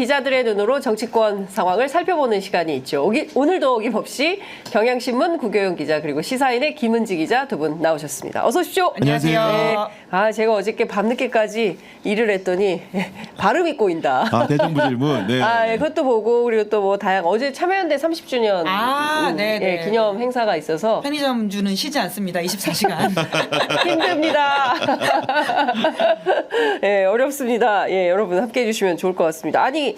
기자들의 눈으로 정치권 상황을 살펴보는 시간이 있죠. 오늘도 어김없이 경향신문 구교영 기자 그리고 시사인의 김은지 기자 두 분 나오셨습니다. 어서 오십시오. 안녕하세요. 네. 제가 어저께 밤늦게까지 일을 했더니 발음이 꼬인다. 대정부 질문. 네. 그것도 보고 그리고 또 뭐 다양한 어제 참여연대 30주년 네네. 기념 행사가 있어서 편의점주는 쉬지 않습니다. 24시간. 힘듭니다. 어렵습니다. 여러분 함께해 주시면 좋을 것 같습니다. 아니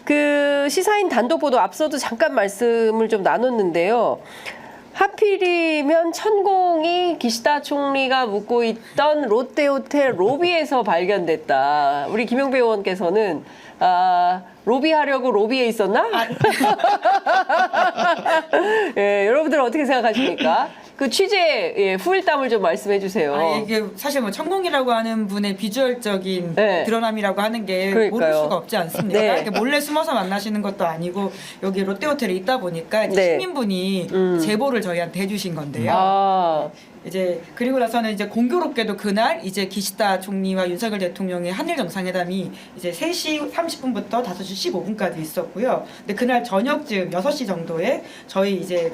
그 시사인 단독 보도 앞서도 잠깐 말씀을 좀 나눴는데요. 하필이면 천공이 기시다 총리가 묵고 있던 롯데호텔 로비에서 발견됐다. 우리 김용배 의원께서는 로비하려고 로비에 있었나? 여러분들 어떻게 생각하십니까? 그 취재 후일담을 좀 말씀해 주세요. 이게 사실 뭐 천공이라고 하는 분의 비주얼적인 드러남이라고 하는 게 그러니까요. 모를 수가 없지 않습니까? 네. 이렇게 몰래 숨어서 만나시는 것도 아니고 여기 롯데호텔에 있다 보니까 이제 네. 시민분이 제보를 저희한테 해주신 건데요. 이제 그리고 나서는 이제 공교롭게도 그날 이제 기시다 총리와 윤석열 대통령의 한일 정상회담이 이제 3시 30분부터 5시 15분까지 있었고요. 근데 그날 저녁쯤 6시 정도에 저희 이제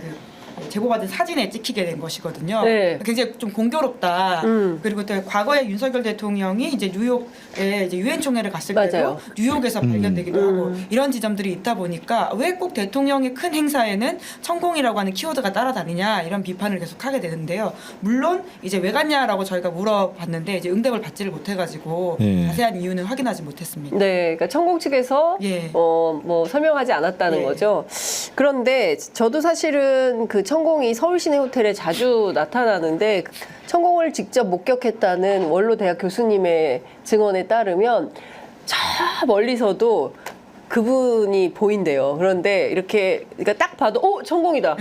제보받은 사진에 찍히게 된 것이거든요. 네. 굉장히 좀 공교롭다. 그리고 또 과거에 윤석열 대통령이 이제 뉴욕에 이제 유엔 총회를 갔을 맞아요. 때도 뉴욕에서 발견되기도 하고 이런 지점들이 있다 보니까 왜 꼭 대통령의 큰 행사에는 천공이라고 하는 키워드가 따라다니냐 이런 비판을 계속 하게 되는데요. 물론 이제 왜 갔냐라고 저희가 물어봤는데 이제 응답을 받지를 못해가지고 자세한 이유는 확인하지 못했습니다. 네, 그러니까 천공 측에서 뭐 설명하지 않았다는 거죠. 그런데 저도 사실은 그 천공이 서울 시내 호텔에 자주 나타나는데 천공을 직접 목격했다는 원로 대학 교수님의 증언에 따르면 저 멀리서도 그분이 보인대요. 그런데 이렇게 그러니까 딱 봐도 천공이다.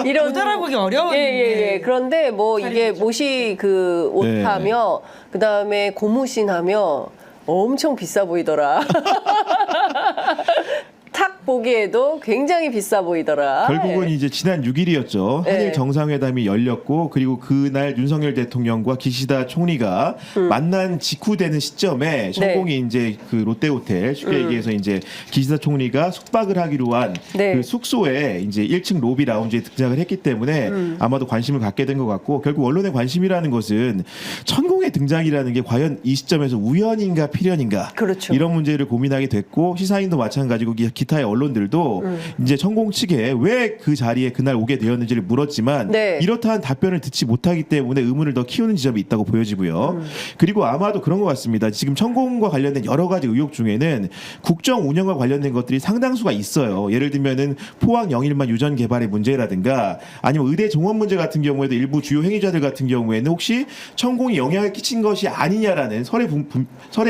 이런 못 알아보기 어려운. 그런데 뭐 이게 모시 그 옷하며 그다음에 고무신하며 엄청 비싸 보이더라. 탁 보기에도 굉장히 비싸 보이더라. 결국은 이제 지난 6일이었죠. 한일 정상회담이 열렸고 그리고 그날 윤석열 대통령과 기시다 총리가 만난 직후되는 시점에 천공이 이제 그 롯데호텔 쉽게 얘기해서 이제 기시다 총리가 숙박을 하기로 한 그 숙소에 이제 1층 로비 라운지에 등장을 했기 때문에 아마도 관심을 갖게 된 것 같고 결국 언론의 관심이라는 것은 천공의 등장이라는 게 과연 이 시점에서 우연인가 필연인가 그렇죠. 이런 문제를 고민하게 됐고 시사인도 마찬가지고 기타의 언론들도 이제 천공 측에 왜 그 자리에 그날 오게 되었는지를 물었지만 이렇다한 답변을 듣지 못하기 때문에 의문을 더 키우는 지점이 있다고 보여지고요. 그리고 아마도 그런 것 같습니다. 지금 천공과 관련된 여러 가지 의혹 중에는 국정 운영과 관련된 것들이 상당수가 있어요. 예를 들면은 포항 영일만 유전 개발의 문제라든가 아니면 의대 종원 문제 같은 경우에도 일부 주요 행위자들 같은 경우에는 혹시 천공이 영향을 끼친 것이 아니냐라는 설에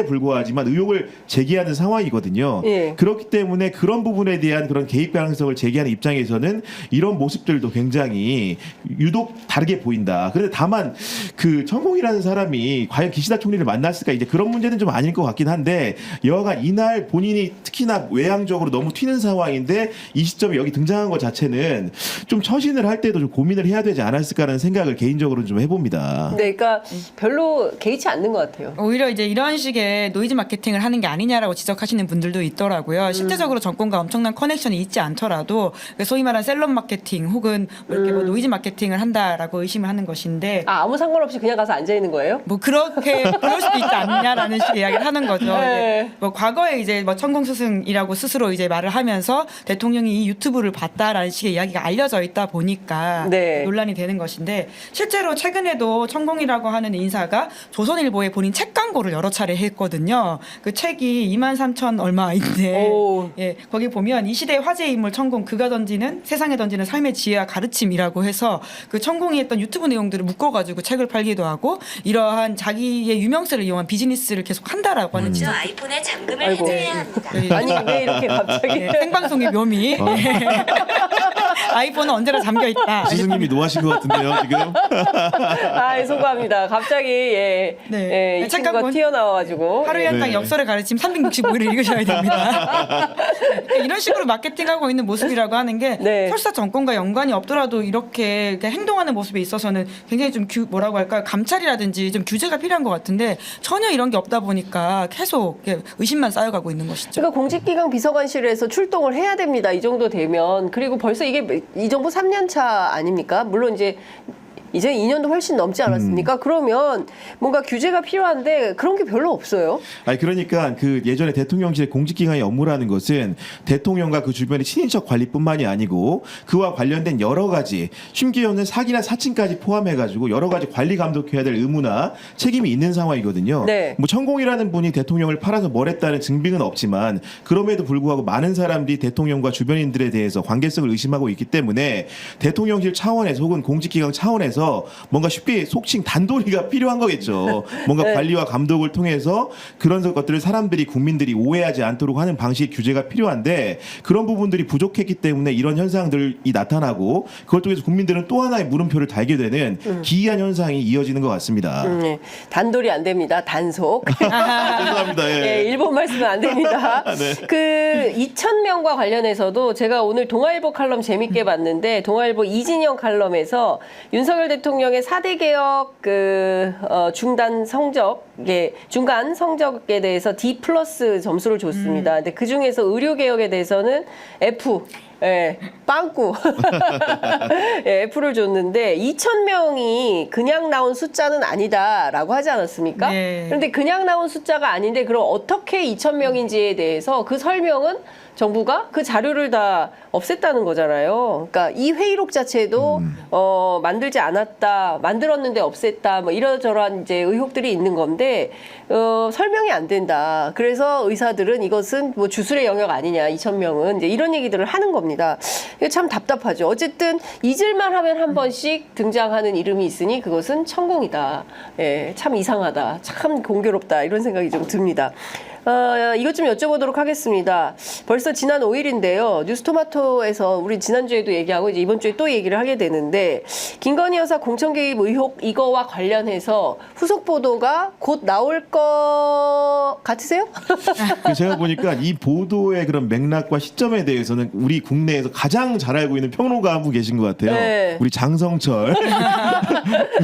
불과하지만 의혹을 제기하는 상황이거든요. 그렇기 때문에 그런 부분에 대한 그런 개입 가능성을 제기하는 입장에서는 이런 모습들도 굉장히 유독 다르게 보인다. 그런데 다만 그 천공이라는 사람이 과연 기시다 총리를 만났을까 이제 그런 문제는 좀 아닐 것 같긴 한데 여하간 이날 본인이 특히나 외향적으로 너무 튀는 상황인데 이 시점에 여기 등장한 것 자체는 좀 처신을 할 때도 좀 고민을 해야 되지 않았을까라는 생각을 개인적으로 좀 해봅니다. 네, 그러니까 별로 개의치 않는 것 같아요. 오히려 이제 이런 식의 노이즈 마케팅을 하는 게 아니냐라고 지적하시는 분들도 있더라고요. 실제적으로 정권과 엄청난 커넥션이 있지 않더라도 소위 말하는 셀럽 마케팅 혹은 뭐 이렇게 뭐 노이즈 마케팅을 한다라고 의심을 하는 것인데 아무 상관없이 그냥 가서 앉아 있는 거예요? 뭐 그렇게 그럴 수도 있지 않냐라는 식의 이야기를 하는 거죠. 뭐 과거에 이제 뭐 천공 스승이라고 스스로 이제 말을 하면서 대통령이 이 유튜브를 봤다라는 식의 이야기가 알려져 있다 보니까 논란이 되는 것인데 실제로 최근에도 천공이라고 하는 인사가 조선일보에 본인 책 광고를 여러 차례 했거든요. 그 책이 23,000 얼마인데 거기 보면 이 시대의 화제의 인물 천공 그가 던지는 세상에 던지는 삶의 지혜와 가르침이라고 해서 그 천공이 했던 유튜브 내용들을 묶어가지고 책을 팔기도 하고 이러한 자기의 유명세를 이용한 비즈니스를 계속 한다라고 하는 저 아이폰에 잠금을 해줘야 합니다. 아니 왜 이렇게 갑자기 생방송의 묘미. 아이폰은 언제나 잠겨 있다. 스승님이 노하신 것 같은데요, 지금. 아, 소감합니다. 갑자기 이 친구가 튀어나와가지고 하루에 한 장 역설의 가르침 365일을 읽으셔야 됩니다. 이런 식으로 마케팅하고 있는 모습이라고 하는 게 설사 정권과 연관이 없더라도 이렇게 행동하는 모습에 있어서는 굉장히 좀 뭐라고 할까 감찰이라든지 좀 규제가 필요한 것 같은데 전혀 이런 게 없다 보니까 계속 의심만 쌓여가고 있는 것이죠. 그러니까 공직기강 비서관실에서 출동을 해야 됩니다. 이 정도 되면. 그리고 벌써 이게 이 정부 3년 차 아닙니까? 물론 이제 2년도 훨씬 넘지 않았습니까? 그러면 뭔가 규제가 필요한데 그런 게 별로 없어요. 아니 그러니까 그 예전에 대통령실 공직기강의 업무라는 것은 대통령과 그 주변의 친인척 관리뿐만이 아니고 그와 관련된 여러 가지 심지어는 사기나 사칭까지 포함해가지고 여러 가지 관리 감독해야 될 의무나 책임이 있는 상황이거든요. 네. 뭐 천공이라는 분이 대통령을 팔아서 뭘 했다는 증빙은 없지만 그럼에도 불구하고 많은 사람들이 대통령과 주변인들에 대해서 관계성을 의심하고 있기 때문에 대통령실 차원에서 혹은 공직기강 차원에서 뭔가 쉽게 속칭 단도리가 필요한 거겠죠. 뭔가 관리와 감독을 통해서 그런 것들을 사람들이 국민들이 오해하지 않도록 하는 방식의 규제가 필요한데 그런 부분들이 부족했기 때문에 이런 현상들이 나타나고 그걸 통해서 국민들은 또 하나의 물음표를 달게 되는 기이한 현상이 이어지는 것 같습니다. 단돌이 안 됩니다. 단속. 죄송합니다. 일본 말씀은 안 됩니다. 네. 그 2,000명과 관련해서도 제가 오늘 동아일보 칼럼 재밌게 봤는데 동아일보 이진영 칼럼에서 윤석열 대통령의 4대 개혁 중간 성적에 대해서 D+ 점수를 줬습니다. 근데 그 중에서 의료 개혁에 대해서는 F. 빵꾸. F를 줬는데 2,000명이 그냥 나온 숫자는 아니다라고 하지 않았습니까? 네. 그런데 그냥 나온 숫자가 아닌데 그럼 어떻게 2,000명인지에 대해서 그 설명은 정부가 그 자료를 다 없앴다는 거잖아요. 그러니까 이 회의록 자체도 만들지 않았다, 만들었는데 없앴다, 뭐 이러저러한 이제 의혹들이 있는 건데 설명이 안 된다. 그래서 의사들은 이것은 뭐 주술의 영역 아니냐, 2,000명은 이제 이런 얘기들을 하는 겁니다. 이게 참 답답하죠. 어쨌든 잊을만 하면 한 번씩 등장하는 이름이 있으니 그것은 천공이다. 참 이상하다, 참 공교롭다 이런 생각이 좀 듭니다. 이것 좀 여쭤보도록 하겠습니다. 벌써 지난 5일인데요. 뉴스토마토에서 우리 지난주에도 얘기하고 이제 이번 주에 또 얘기를 하게 되는데 김건희 여사 공천 개입 의혹 이거와 관련해서 후속 보도가 곧 나올 것 같으세요? 제가 보니까 이 보도의 그런 맥락과 시점에 대해서는 우리 국내에서 가장 잘 알고 있는 평론가 한 분 계신 것 같아요. 네. 우리 장성철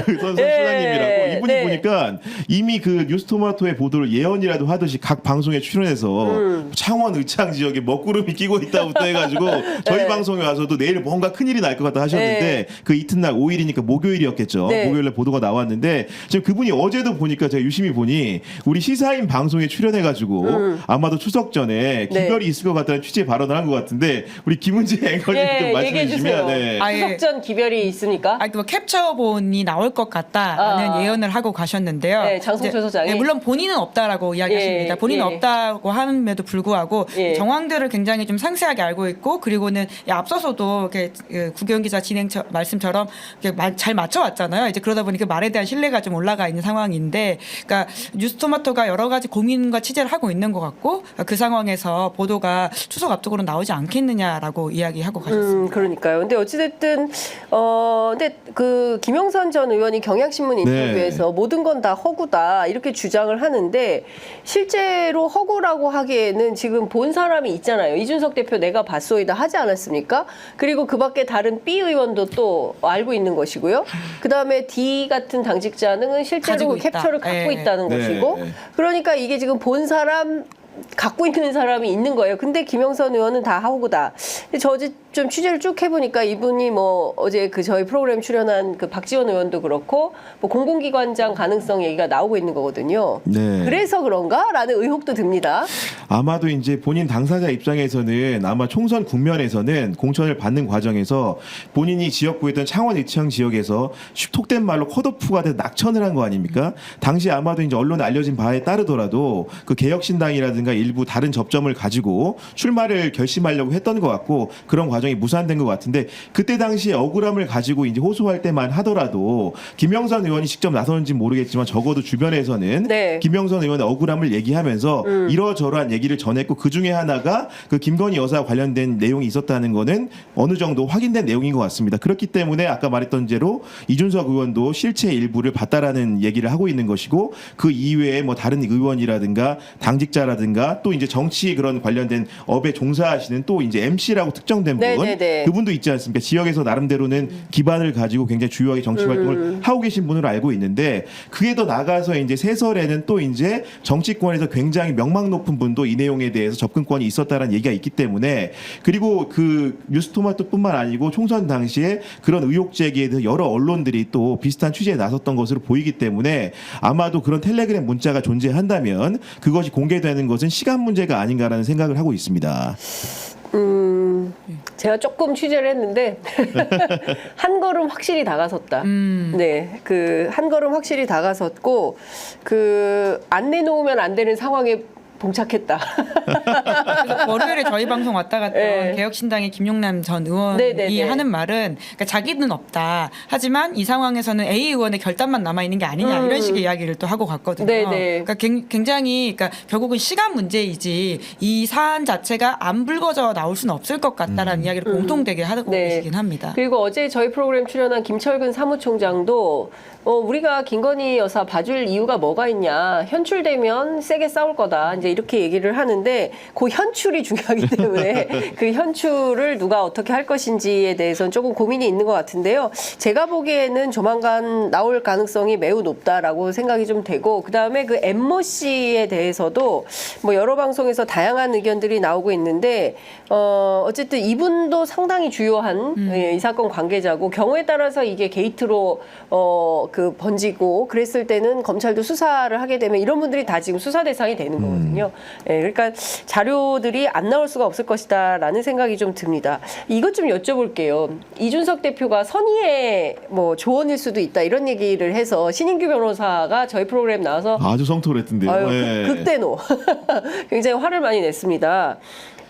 그 선수님이라고 이분이 보니까 이미 그 뉴스토마토의 보도를 예언이라도 하듯이 각 방송에 출연해서 창원 의창 지역에 먹구름이 끼고 있다부터 해가지고 저희 방송에 와서도 내일 뭔가 큰일이 날 것 같다 하셨는데 그 이튿날 5일이니까 목요일이었겠죠. 목요일에 보도가 나왔는데 지금 그분이 어제도 보니까 제가 유심히 보니 우리 시사인 방송에 출연해가지고 아마도 추석 전에 기별이 있을 것 같다는 취지의 발언을 한 것 같은데 우리 김은지 앵커님 좀 말씀해 주시면. 추석 전 기별이 있습니까? 뭐 캡처본이 나올 것 같다라는 예언을 하고 가셨는데요. 네, 장성철 소장이. 물론 본인은 없다라고 이야기하십니다. 본인은 없다고 함에도 불구하고 정황들을 굉장히 좀 상세하게 알고 있고 그리고는 앞서서도 이렇게 구경 기자 진행 말씀처럼 잘 맞춰왔잖아요. 이제 그러다 보니까 말에 대한 신뢰가 좀 올라가 있는 상황인데, 그러니까 뉴스토마토가 여러 가지 고민과 취재를 하고 있는 것 같고 그 상황에서 보도가 추석 앞두고로 나오지 않겠느냐라고 이야기하고 가셨습니다. 그러니까요. 근데 어찌됐든 근데 그 김영선 전 의원이 경향신문 인터뷰에서 모든 건 다 허구다 이렇게 주장을 하는데 실제로 허구라고 하기에는 지금 본 사람이 있잖아요. 이준석 대표 내가 봤소이다 하지 않았습니까? 그리고 그 밖에 다른 B 의원도 또 알고 있는 것이고요. 그다음에 D 같은 당직자는 실제로 그 캡처를 갖고 있다는 것이고 그러니까 이게 지금 본 사람 갖고 있는 사람이 있는 거예요. 근데 김영선 의원은 다 허구다. 근데 저 어제 좀 취재를 쭉 해보니까 이분이 뭐 어제 그 저희 프로그램 출연한 그 박지원 의원도 그렇고 뭐 공공기관장 가능성 얘기가 나오고 있는 거거든요. 그래서 그런가라는 의혹도 듭니다. 아마도 이제 본인 당사자 입장에서는 아마 총선 국면에서는 공천을 받는 과정에서 본인이 지역구였던 창원 의창 지역에서 톡된 말로 컷오프가 돼서 낙천을 한 거 아닙니까? 당시 아마도 이제 언론에 알려진 바에 따르더라도 그 개혁신당이라든가 의원이라든가 일부 다른 접점을 가지고 출마를 결심하려고 했던 것 같고 그런 과정이 무산된 것 같은데 그때 당시에 억울함을 가지고 이제 호소할 때만 하더라도 김영선 의원이 직접 나서는지 모르겠지만 적어도 주변에서는 네. 김영선 의원의 억울함을 얘기하면서 이러저러한 얘기를 전했고 그 중에 하나가 그 김건희 여사와 관련된 내용이 있었다는 거는 어느 정도 확인된 내용인 것 같습니다. 그렇기 때문에 아까 말했던 대로 이준석 의원도 실체 일부를 봤다라는 얘기를 하고 있는 것이고 그 이외에 뭐 다른 의원이라든가 당직자라든가 또 이제 정치 그런 관련된 업에 종사하시는 또 이제 MC라고 특정된 분 네네네. 그분도 있지 않습니까? 지역에서 나름대로는 기반을 가지고 굉장히 주요하게 정치 활동을 하고 계신 분으로 알고 있는데 그게 더 나가서 이제 세설에는 또 이제 정치권에서 굉장히 명망 높은 분도 이 내용에 대해서 접근권이 있었다라는 얘기가 있기 때문에 그리고 그 뉴스토마토뿐만 아니고 총선 당시에 그런 의혹 제기에 대해서 여러 언론들이 또 비슷한 취재에 나섰던 것으로 보이기 때문에 아마도 그런 텔레그램 문자가 존재한다면 그것이 공개되는 것은 시간 문제가 아닌가라는 생각을 하고 있습니다. 제가 조금 취재를 했는데 한 걸음 확실히 다가섰다. 네, 그 한 걸음 확실히 다가섰고 그 안 내놓으면 안 되는 상황에 봉착했다. 그래서 월요일에 저희 방송 왔다 갔던 네. 개혁신당의 김용남 전 의원이 네네네. 하는 말은 그러니까 자기는 없다. 하지만 이 상황에서는 A 의원의 결단만 남아 있는 게 아니냐 이런 식의 이야기를 또 하고 갔거든요. 네네. 그러니까 굉장히 그러니까 결국은 시간 문제이지 이 사안 자체가 안 불거져 나올 수는 없을 것 같다라는 이야기를 공통되게 하고 네. 계시긴 합니다. 그리고 어제 저희 프로그램 출연한 김철근 사무총장도 우리가 김건희 여사 봐줄 이유가 뭐가 있냐. 현출되면 세게 싸울 거다. 이제 이렇게 얘기를 하는데 그 현출이 중요하기 때문에 그 현출을 누가 어떻게 할 것인지에 대해서는 조금 고민이 있는 것 같은데요. 제가 보기에는 조만간 나올 가능성이 매우 높다라고 생각이 좀 되고 그다음에 그 엠모 씨에 대해서도 뭐 여러 방송에서 다양한 의견들이 나오고 있는데 어쨌든 이분도 상당히 주요한 이 사건 관계자고 경우에 따라서 이게 게이트로 그 번지고 그랬을 때는 검찰도 수사를 하게 되면 이런 분들이 다 지금 수사 대상이 되는 거거든요. 예, 그러니까 자료들이 안 나올 수가 없을 것이다라는 생각이 좀 듭니다. 이것 좀 여쭤볼게요. 이준석 대표가 선의의 뭐 조언일 수도 있다 이런 얘기를 해서 신인규 변호사가 저희 프로그램 나와서 아주 성토했던데요. 아유, 네. 극대노 굉장히 화를 많이 냈습니다.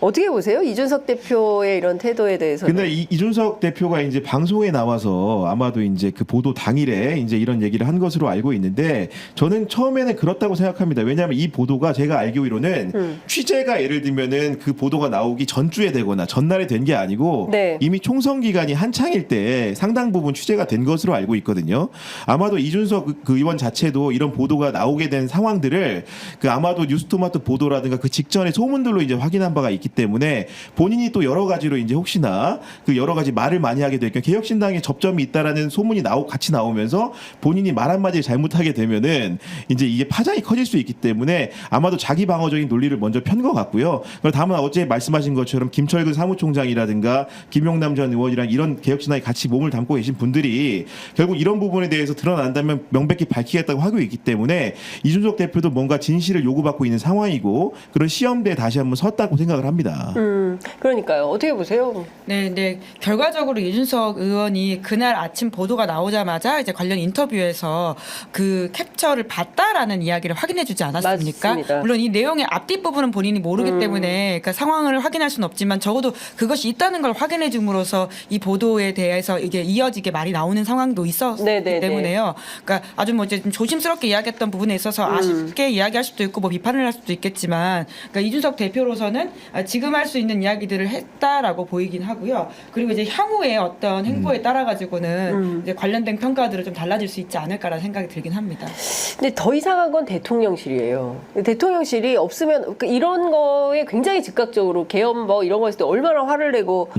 어떻게 보세요? 이준석 대표의 이런 태도에 대해서는. 근데 이준석 대표가 이제 방송에 나와서 아마도 이제 그 보도 당일에 이제 이런 얘기를 한 것으로 알고 있는데 저는 처음에는 그렇다고 생각합니다. 왜냐하면 이 보도가 제가 알기로는 취재가 예를 들면은 그 보도가 나오기 전주에 되거나 전날에 된 게 아니고 네. 이미 총선 기간이 한창일 때 상당 부분 취재가 된 것으로 알고 있거든요. 아마도 이준석 그 의원 자체도 이런 보도가 나오게 된 상황들을 그 아마도 뉴스토마토 보도라든가 그 직전에 소문들로 이제 확인한 바가 있기 때문에 본인이 또 여러 가지로 이제 혹시나 그 여러 가지 말을 많이 하게 될까 개혁신당에 접점이 있다라는 소문이 같이 나오면서 본인이 말 한마디 잘못하게 되면은 이제 이게 파장이 커질 수 있기 때문에 아마도 자기 방어적인 논리를 먼저 편 것 같고요. 다만 어제 말씀하신 것처럼 김철근 사무총장이라든가 김용남 전 의원이랑 이런 개혁신당에 같이 몸을 담고 계신 분들이 결국 이런 부분에 대해서 드러난다면 명백히 밝히겠다고 하고 있기 때문에 이준석 대표도 뭔가 진실을 요구받고 있는 상황이고 그런 시험대에 다시 한번 섰다고 생각을 합니다. 그러니까요. 어떻게 보세요? 네. 결과적으로 이준석 의원이 그날 아침 보도가 나오자마자 이제 관련 인터뷰에서 그 캡처를 봤다라는 이야기를 확인해주지 않았습니까? 맞습니다. 물론 이 내용의 앞뒷 부분은 본인이 모르기 때문에 그러니까 상황을 확인할 수는 없지만 적어도 그것이 있다는 걸 확인해줌으로써 이 보도에 대해서 이게 이어지게 말이 나오는 상황도 있었기 네네네. 때문에요. 그러니까 아주 뭐 이제 좀 조심스럽게 이야기했던 부분에 있어서 아쉽게 이야기할 수도 있고 뭐 비판을 할 수도 있겠지만 그러니까 이준석 대표로서는 지금 할 수 있는 이야기들을 했다라고 보이긴 하고요. 그리고 이제 향후에 어떤 행보에 따라 가지고는 이제 관련된 평가들을 좀 달라질 수 있지 않을까라는 생각이 들긴 합니다. 근데 더 이상한 건 대통령실이에요. 대통령실이 없으면 이런 거에 굉장히 즉각적으로 개헌 뭐 이런 거 했을 때 얼마나 화를 내고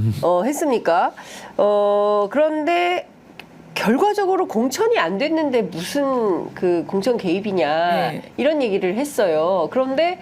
했습니까? 그런데 결과적으로 공천이 안 됐는데 무슨 그 공천 개입이냐 네. 이런 얘기를 했어요. 그런데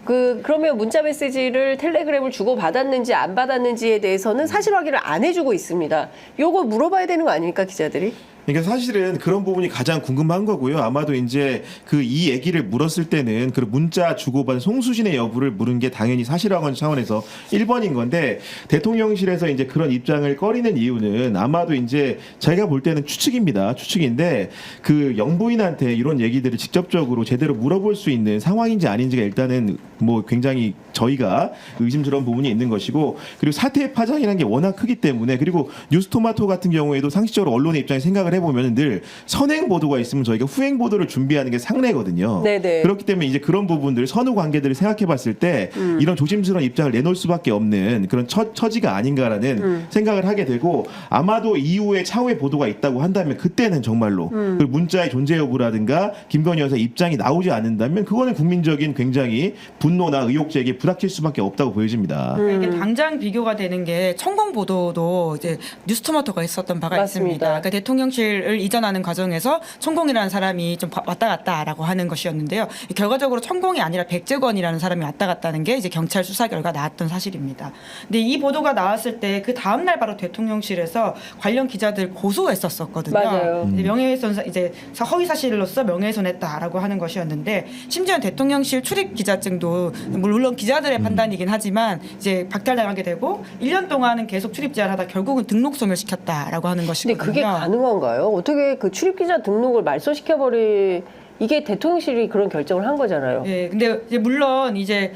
그러면 문자 메시지를 텔레그램을 주고 받았는지 안 받았는지에 대해서는 사실 확인을 안 해주고 있습니다. 요거 물어봐야 되는 거 아닙니까 기자들이? 그러니까 사실은 그런 부분이 가장 궁금한 거고요. 아마도 이제 그 이 얘기를 물었을 때는 그 문자 주고받은 송수신의 여부를 물은 게 당연히 사실확인 차원에서 1번인 건데 대통령실에서 이제 그런 입장을 꺼리는 이유는 아마도 이제 제가 볼 때는 추측입니다. 추측인데 그 영부인한테 이런 얘기들을 직접적으로 제대로 물어볼 수 있는 상황인지 아닌지가 일단은 뭐 굉장히 저희가 의심스러운 부분이 있는 것이고 그리고 사태의 파장이라는 게 워낙 크기 때문에 그리고 뉴스토마토 같은 경우에도 상식적으로 언론의 입장에 생각을 해보면 늘 선행 보도가 있으면 저희가 후행 보도를 준비하는 게 상례거든요. 네네. 그렇기 때문에 이제 그런 부분들 선후 관계들을 생각해봤을 때 이런 조심스러운 입장을 내놓을 수밖에 없는 그런 처지가 아닌가라는 생각을 하게 되고 아마도 이후에 차후에 보도가 있다고 한다면 그때는 정말로 그 문자의 존재 여부라든가 김건희 여사 입장이 나오지 않는다면 그거는 국민적인 굉장히 분노나 의혹 제기에 부닥칠 수밖에 없다고 보여집니다. 이게 당장 비교가 되는 게 천공 보도도 이제 뉴스토마토가 있었던 바가 맞습니다. 있습니다. 그러니까 대통령실을 이전하는 과정에서 천공이라는 사람이 좀 왔다 갔다라고 하는 것이었는데요. 결과적으로 천공이 아니라 백재권이라는 사람이 왔다 갔다는 게 이제 경찰 수사 결과 나왔던 사실입니다. 근데 이 보도가 나왔을 때 그 다음 날 바로 대통령실에서 관련 기자들 고소했었거든요. 맞아요. 명예훼손 이제 허위 사실로서 명예훼손했다라고 하는 것이었는데 심지어 대통령실 출입 기자증도 물론 기자들의 판단이긴 하지만 이제 박탈당하게 되고 1년 동안은 계속 출입 제한하다 결국은 등록 소멸시켰다라고 하는 것이거든요. 근데 그게 가능한가요? 어떻게 그 출입기자 등록을 말소시켜버리 이게 대통령실이 그런 결정을 한 거잖아요. 예, 근데 이제 물론 이제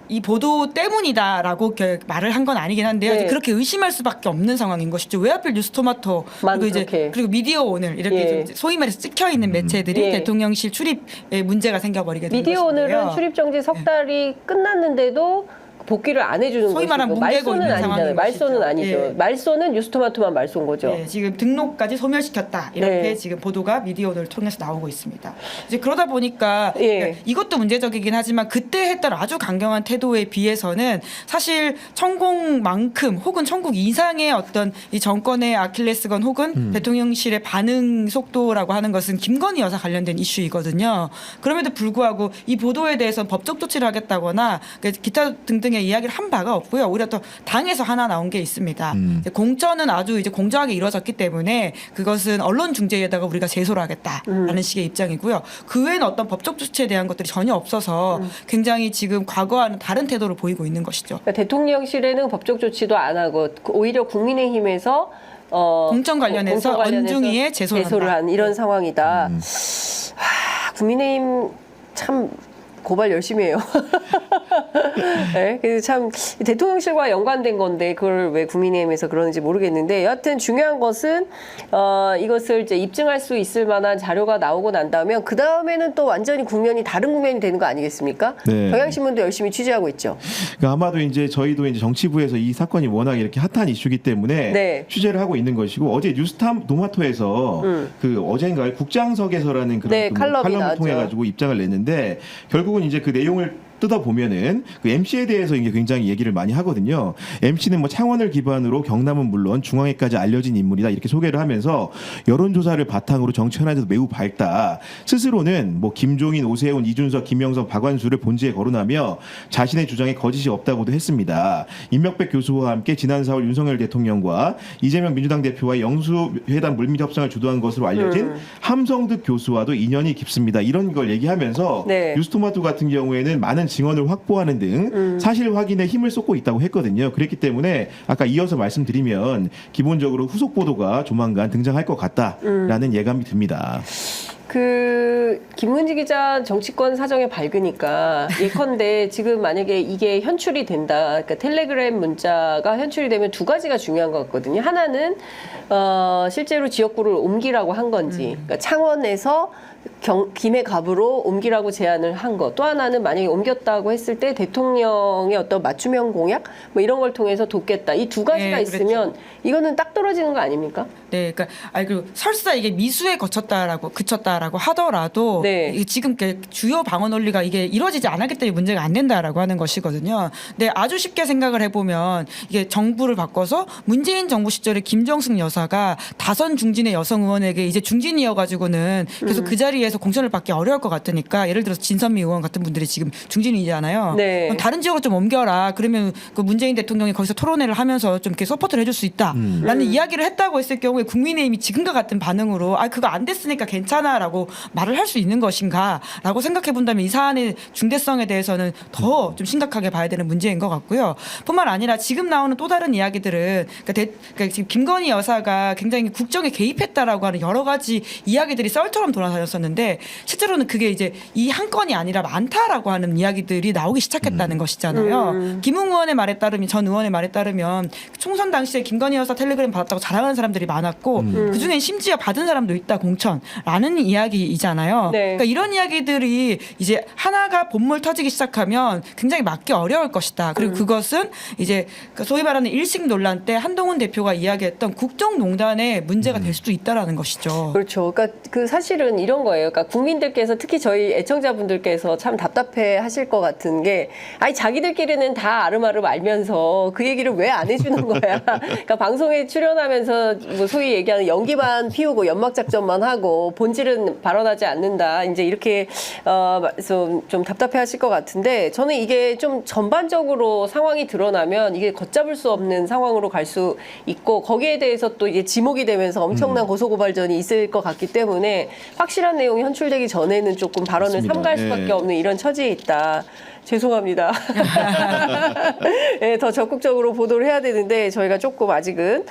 이 보도 때문이다라고 말을 한 건 아니긴 한데요. 네. 이제 그렇게 의심할 수밖에 없는 상황인 것이죠. 왜 하필 뉴스토마토 그리고 이제 그리고 미디어 오늘 이렇게 예. 좀 소위 말해서 찍혀 있는 매체들이 예. 대통령실 출입에 문제가 생겨버리게 된 미디어 것인데요. 오늘은 출입 정지 석 달이 끝났는데도 복귀를 안 해주는 소위 말하는 것이고 뭉개고 말소는 있는 아니잖아요. 상황인 말소는 것이죠. 아니죠. 예. 말소는 뉴스토마토만 말소인 거죠. 네, 지금 등록까지 소멸시켰다 이렇게 네. 지금 지금 보도가 미디어오늘 통해서 나오고 있습니다. 이제 그러다 보니까 예. 그러니까 이것도 문제적이긴 하지만 그때 했던 아주 강경한 태도에 비해서는 사실 천공만큼 혹은 천공 이상의 어떤 이 정권의 아킬레스건 혹은 대통령실의 반응 속도라고 하는 것은 김건희 여사 관련된 이슈이거든요. 그럼에도 불구하고 이 보도에 대해서 법적 조치를 하겠다거나 기타 등등의 이야기를 한 바가 없고요. 오히려 또 당에서 하나 나온 게 있습니다. 이제 공천은 아주 이제 공정하게 이루어졌기 때문에 그것은 언론중재에다가 우리가 제소를 하겠다라는 식의 입장이고요. 그 외에는 어떤 법적 조치에 대한 것들이 전혀 없어서 굉장히 지금 과거와는 다른 태도를 보이고 있는 것이죠. 그러니까 대통령실에는 법적 조치도 안 하고 오히려 국민의힘에서 공천 관련해서 언중위에 제소를 한 이런 상황이다. 국민의힘 참 고발 열심히 해요. 네, 그래서 참 대통령실과 연관된 건데 그걸 왜 국민의힘에서 그러는지 모르겠는데 여하튼 중요한 것은 이것을 이제 입증할 수 있을 만한 자료가 나오고 난 다음에 그 다음에는 또 완전히 국면이 다른 국면이 되는 거 아니겠습니까? 네. 경향신문도 열심히 취재하고 있죠. 그러니까 아마도 이제 저희도 이제 정치부에서 이 사건이 워낙 이렇게 핫한 이슈기 때문에 네. 취재를 하고 있는 것이고 어제 뉴스토마토에서 그 어제인가요 국장석에서라는 그런 네, 그 칼럼이 칼럼을 통해 가지고 입장을 냈는데 결국은 이제 그 내용을 뜯어보면은 그 MC에 대해서 이게 굉장히 얘기를 많이 하거든요. MC는 뭐 창원을 기반으로 경남은 물론 중앙에까지 알려진 인물이다 이렇게 소개를 하면서 여론조사를 바탕으로 정치하는 데도 매우 밝다. 스스로는 뭐 김종인, 오세훈, 이준석, 김영선, 박완수를 본지에 거론하며 자신의 주장에 거짓이 없다고도 했습니다. 임명백 교수와 함께 지난 4월 윤석열 대통령과 이재명 민주당 대표와의 영수회담 물밑 협상을 주도한 것으로 알려진 함성득 교수와도 인연이 깊습니다. 이런 걸 얘기하면서 네. 뉴스토마토 같은 경우에는 많은 증언을 확보하는 등 사실 확인에 힘을 쏟고 있다고 했거든요. 그랬기 때문에 아까 이어서 말씀드리면 기본적으로 후속 보도가 조만간 등장할 것 같다라는 예감이 듭니다. 그 김문지 기자 정치권 사정에 밝으니까 예컨대 지금 만약에 이게 현출이 된다. 그러니까 텔레그램 문자가 현출이 되면 두 가지가 중요한 것 같거든요. 하나는 실제로 지역구를 옮기라고 한 건지, 그러니까 창원에서 김해 갑으로 옮기라고 제안을 한 것. 또 하나는 만약에 옮겼다고 했을 때 대통령의 어떤 맞춤형 공약 뭐 이런 걸 통해서 돕겠다. 이 두 가지가 네, 있으면 이거는 딱 떨어지는 거 아닙니까? 네, 그러니까 그리고 설사 이게 미수에 그쳤다라고 하더라도 네. 이게 지금 주요 방어 논리가 이게 이루어지지 않았기 때문에 문제가 안 된다라고 하는 것이거든요. 근데 아주 쉽게 생각을 해보면 이게 정부를 바꿔서 문재인 정부 시절에 김정숙 여사가 다선 중진의 여성 의원에게 이제 중진이어가지고는 계속 그 자리에서 대해서 공천을 받기 어려울 것 같으니까 예를 들어서 진선미 의원 같은 분들이 지금 중진이잖아요. 네. 그럼 다른 지역으로 좀 옮겨라. 그러면 그 문재인 대통령이 거기서 토론회를 하면서 좀 이렇게 서포트를 해줄 수 있다라는 이야기를 했다고 했을 경우에 국민의힘이 지금과 같은 반응으로 그거 안 됐으니까 괜찮아라고 말을 할 수 있는 것인가라고 생각해 본다면 이 사안의 중대성에 대해서는 더 좀 심각하게 봐야 되는 문제인 것 같고요. 뿐만 아니라 지금 나오는 또 다른 이야기들은 그러니까 지금 김건희 여사가 굉장히 국정에 개입했다라고 하는 여러 가지 이야기들이 썰처럼 돌아다녔었는데 실제로는 그게 이제 이 한 건이 아니라 많다라고 하는 이야기들이 나오기 시작했다는 것이잖아요. 김웅 의원의 말에 따르면 전 의원의 말에 따르면 총선 당시에 김건희 여사 텔레그램 받았다고 자랑하는 사람들이 많았고 그중엔 심지어 받은 사람도 있다 공천라는 이야기이잖아요. 네. 그러니까 이런 이야기들이 이제 하나가 본물 터지기 시작하면 굉장히 막기 어려울 것이다. 그리고 그것은 이제 소위 말하는 일식 논란 때 한동훈 대표가 이야기했던 국정농단의 문제가 될 수도 있다라는 것이죠. 그렇죠. 그러니까 그 사실은 이런 거예요. 그러니까 국민들께서 특히 저희 애청자분들께서 참 답답해 하실 것 같은 게 자기들끼리는 다 아름아름 알면서 그 얘기를 왜 안 해주는 거야. 그러니까 방송에 출연하면서 뭐 소위 얘기하는 연기만 피우고 연막 작전만 하고 본질은 발언하지 않는다. 이제 이렇게 좀 답답해 하실 것 같은데 저는 이게 좀 전반적으로 상황이 드러나면 이게 걷잡을 수 없는 상황으로 갈 수 있고 거기에 대해서 또 이게 지목이 되면서 엄청난 고소고발전이 있을 것 같기 때문에 확실한 내용이 현출되기 전에는 조금 발언을 맞습니다. 삼가할 수밖에 없는 이런 처지에 있다. 죄송합니다. 네, 더 적극적으로 보도를 해야 되는데 저희가 조금 아직은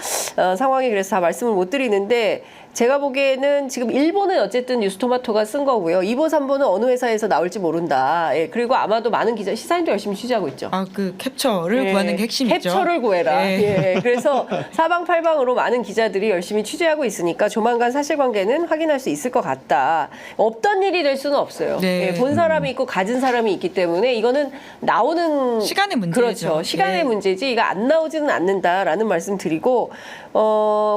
상황이 그래서 다 말씀을 못 드리는데 제가 보기에는 지금 일본은 어쨌든 뉴스토마토가 쓴 거고요. 2보, 3보는 어느 회사에서 나올지 모른다. 예, 그리고 아마도 많은 기자, 시사인도 열심히 취재하고 있죠. 그 캡처를 예, 구하는 게 핵심이죠. 캡처를 구해라. 예. 예, 그래서 사방팔방으로 많은 기자들이 열심히 취재하고 있으니까 조만간 사실관계는 확인할 수 있을 것 같다. 없던 일이 될 수는 없어요. 네. 예, 본 사람이 있고 가진 사람이 있기 때문에 이거는 나오는 시간의 문제죠. 그렇죠. 시간의 예. 문제지 이거 안 나오지는 않는다라는 말씀 드리고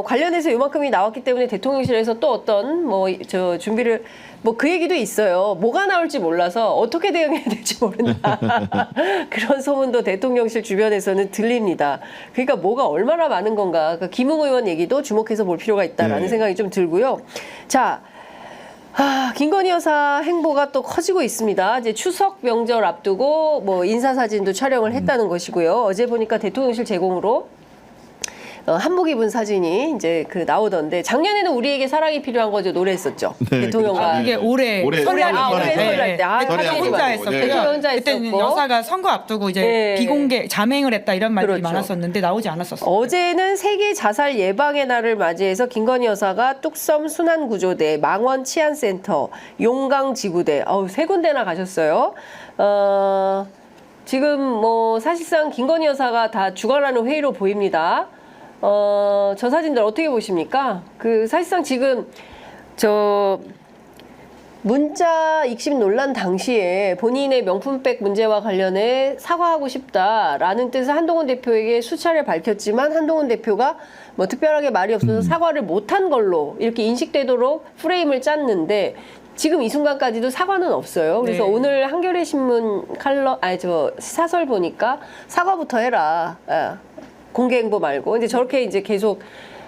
관련해서 이만큼이 나왔기 때문에 대통령실에서 또 어떤 준비를 그 얘기도 있어요. 뭐가 나올지 몰라서 어떻게 대응해야 될지 모른다. 그런 소문도 대통령실 주변에서는 들립니다. 그러니까 뭐가 얼마나 많은 건가. 그러니까 김웅 의원 얘기도 주목해서 볼 필요가 있다라는 네. 생각이 좀 들고요. 자. 김건희 여사 행보가 또 커지고 있습니다. 이제 추석 명절 앞두고 인사사진도 촬영을 했다는 것이고요. 어제 보니까 대통령실 제공으로 한복 입은 사진이 이제 나오던데 작년에는 우리에게 사랑이 필요한 거죠 노래했었죠. 네, 대통령과 이게 올해 설날 올해 설날 때 대통령 혼자 했었고요. 대통령 혼자 그때는 했었고. 여사가 선거 앞두고 이제 네. 비공개 자맹을 했다 이런 말들이 그렇죠. 많았었는데 나오지 않았었어요. 어제는 세계 자살 예방의 날을 맞이해서 김건희 여사가 뚝섬 순환구조대, 망원 치안센터, 용강 지구대, 세 군데나 가셨어요. 지금 사실상 김건희 여사가 다 주관하는 회의로 보입니다. 저 사진들 어떻게 보십니까? 사실상 지금 문자 익십 논란 당시에 본인의 명품백 문제와 관련해 사과하고 싶다라는 뜻을 한동훈 대표에게 수차례 밝혔지만 한동훈 대표가 특별하게 말이 없어서 사과를 못한 걸로 이렇게 인식되도록 프레임을 짰는데 지금 이 순간까지도 사과는 없어요. 그래서 네. 오늘 한겨레 신문 사설 보니까 사과부터 해라. 공개 행보 말고. 이제 저렇게 이제 계속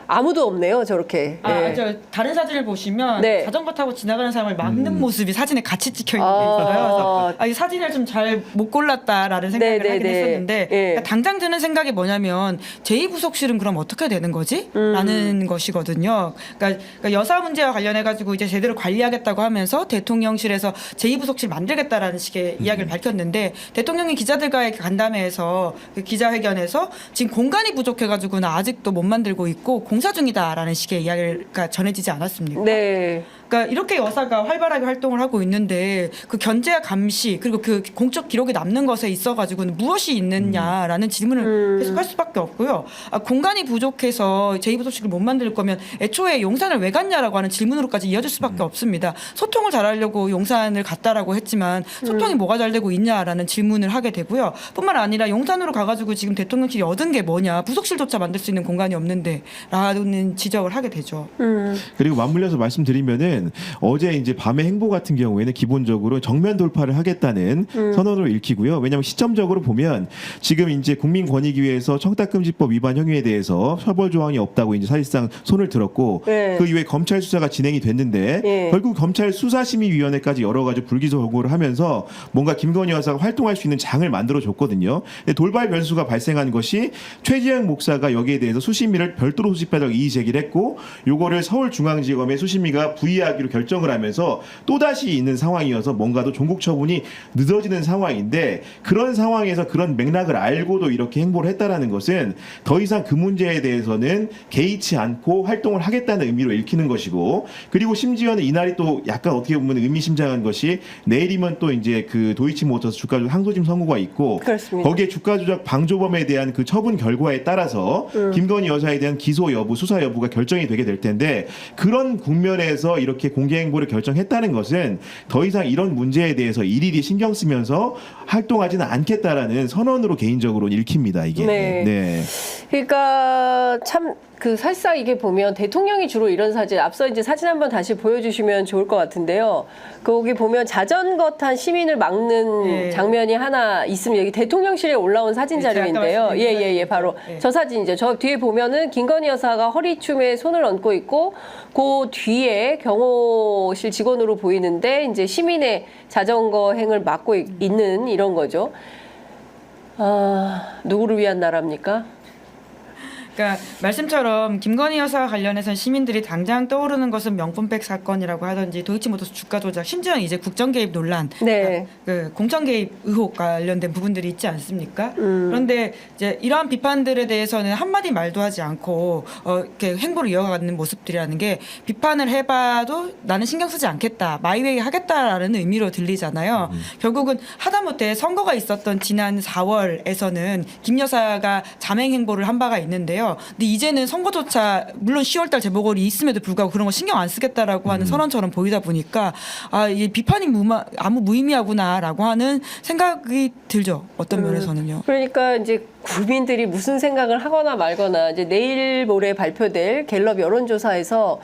아무도 없네요, 저렇게. 예. 다른 사진을 보시면 네. 자전거 타고 지나가는 사람을 막는 모습이 사진에 같이 찍혀 있는 게 있어요. 그래서 이 사진을 좀 잘 못 골랐다라는 생각을 네, 하긴 네, 네. 했었는데 예. 그러니까 당장 드는 생각이 뭐냐면 제2부속실은 그럼 어떻게 되는 거지? 라는 것이거든요. 그러니까 여사 문제와 관련해 가지고 이제 제대로 관리하겠다고 하면서 대통령실에서 제2부속실 만들겠다라는 식의 이야기를 밝혔는데 대통령이 기자들과의 간담회에서 기자회견에서 지금 공간이 부족해 가지고는 아직도 못 만들고 있고 공사 중이다라는 식의 이야기가 전해지지 않았습니까? 네. 그러니까 이렇게 여사가 활발하게 활동을 하고 있는데 그 견제와 감시 그리고 그 공적 기록에 남는 것에 있어 가지고는 무엇이 있느냐라는 질문을 계속할 수밖에 없고요. 공간이 부족해서 제2부속실을 못 만들 거면 애초에 용산을 왜 갔냐라고 하는 질문으로까지 이어질 수밖에 없습니다. 소통을 잘하려고 용산을 갔다라고 했지만 소통이 뭐가 잘 되고 있냐라는 질문을 하게 되고요. 뿐만 아니라 용산으로 가가지고 지금 대통령실이 얻은 게 뭐냐 부속실조차 만들 수 있는 공간이 없는데 라는 지적을 하게 되죠. 그리고 맞물려서 말씀드리면은 보면은 어제 이제 밤의 행보 같은 경우에는 기본적으로 정면 돌파를 하겠다는 선언으로 읽히고요. 왜냐하면 시점적으로 보면 지금 이제 국민권익위에서 청탁금지법 위반 혐의에 대해서 처벌 조항이 없다고 이제 사실상 손을 들었고 네. 그 이후에 검찰 수사가 진행이 됐는데 네. 결국 검찰 수사심의위원회까지 열어가지고 불기소 보고를 하면서 뭔가 김건희 여사가 활동할 수 있는 장을 만들어 줬거든요. 근데 돌발 변수가 발생한 것이 최지영 목사가 여기에 대해서 수심위를 별도로 소집하자고 이의 제기를 했고 요거를 서울중앙지검의 수심위가 부의하기로 결정을 하면서 또다시 있는 상황이어서 뭔가 더 종국 처분이 늦어지는 상황인데 그런 상황에서 그런 맥락을 알고도 이렇게 행보를 했다라는 것은 더 이상 그 문제에 대해서는 개의치 않고 활동을 하겠다는 의미로 읽히는 것이고 그리고 심지어는 이날이 또 약간 어떻게 보면 의미심장한 것이 내일이면 또 이제 그 도이치모터스 주가 조작 항소심 선고가 있고 그렇습니다. 거기에 주가 조작 방조범에 대한 그 처분 결과에 따라서 김건희 여사에 대한 기소 여부, 수사 여부가 결정이 되게 될 텐데 그런 국면에서 이렇게 공개 행보를 결정했다는 것은 더 이상 이런 문제에 대해서 일일이 신경 쓰면서 활동하지는 않겠다라는 선언으로 개인적으로 읽힙니다. 이게. 네. 네. 그러니까 참 그 사실상 이게 보면 대통령이 주로 이런 사진 앞서 이제 사진 한번 다시 보여주시면 좋을 것 같은데요. 거기 보면 자전거 탄 시민을 막는 네. 장면이 하나 있으면 여기 대통령실에 올라온 사진 자료인데요. 예예예 바로 네. 저 사진이죠. 저 뒤에 보면은 김건희 여사가 허리춤에 손을 얹고 있고 그 뒤에 경호실 직원으로 보이는데 이제 시민의 자전거 행을 막고 있는 이런 거죠. 아 누구를 위한 나라입니까? 그러니까 말씀처럼 김건희 여사와 관련해서 시민들이 당장 떠오르는 것은 명품백 사건이라고 하든지 도이치모터스 주가 조작, 심지어는 이제 국정 개입 논란, 네. 그 공천 개입 의혹 관련된 부분들이 있지 않습니까? 그런데 이제 이러한 비판들에 대해서는 한마디 말도 하지 않고 이렇게 행보를 이어가는 모습들이라는 게 비판을 해봐도 나는 신경 쓰지 않겠다, 마이웨이 하겠다라는 의미로 들리잖아요. 결국은 하다못해 선거가 있었던 지난 4월에서는 김 여사가 잠행 행보를 한 바가 있는데요. 근데 이제는 선거조차 물론 10월달 재보궐이 있음에도 불구하고 그런 거 신경 안 쓰겠다라고 하는 선언처럼 보이다 보니까 아, 이 비판이 아무 무의미하구나라고 하는 생각이 들죠. 어떤 면에서는요. 그러니까 이제 국민들이 무슨 생각을 하거나 말거나 이제 내일 모레 발표될 갤럽 여론조사에서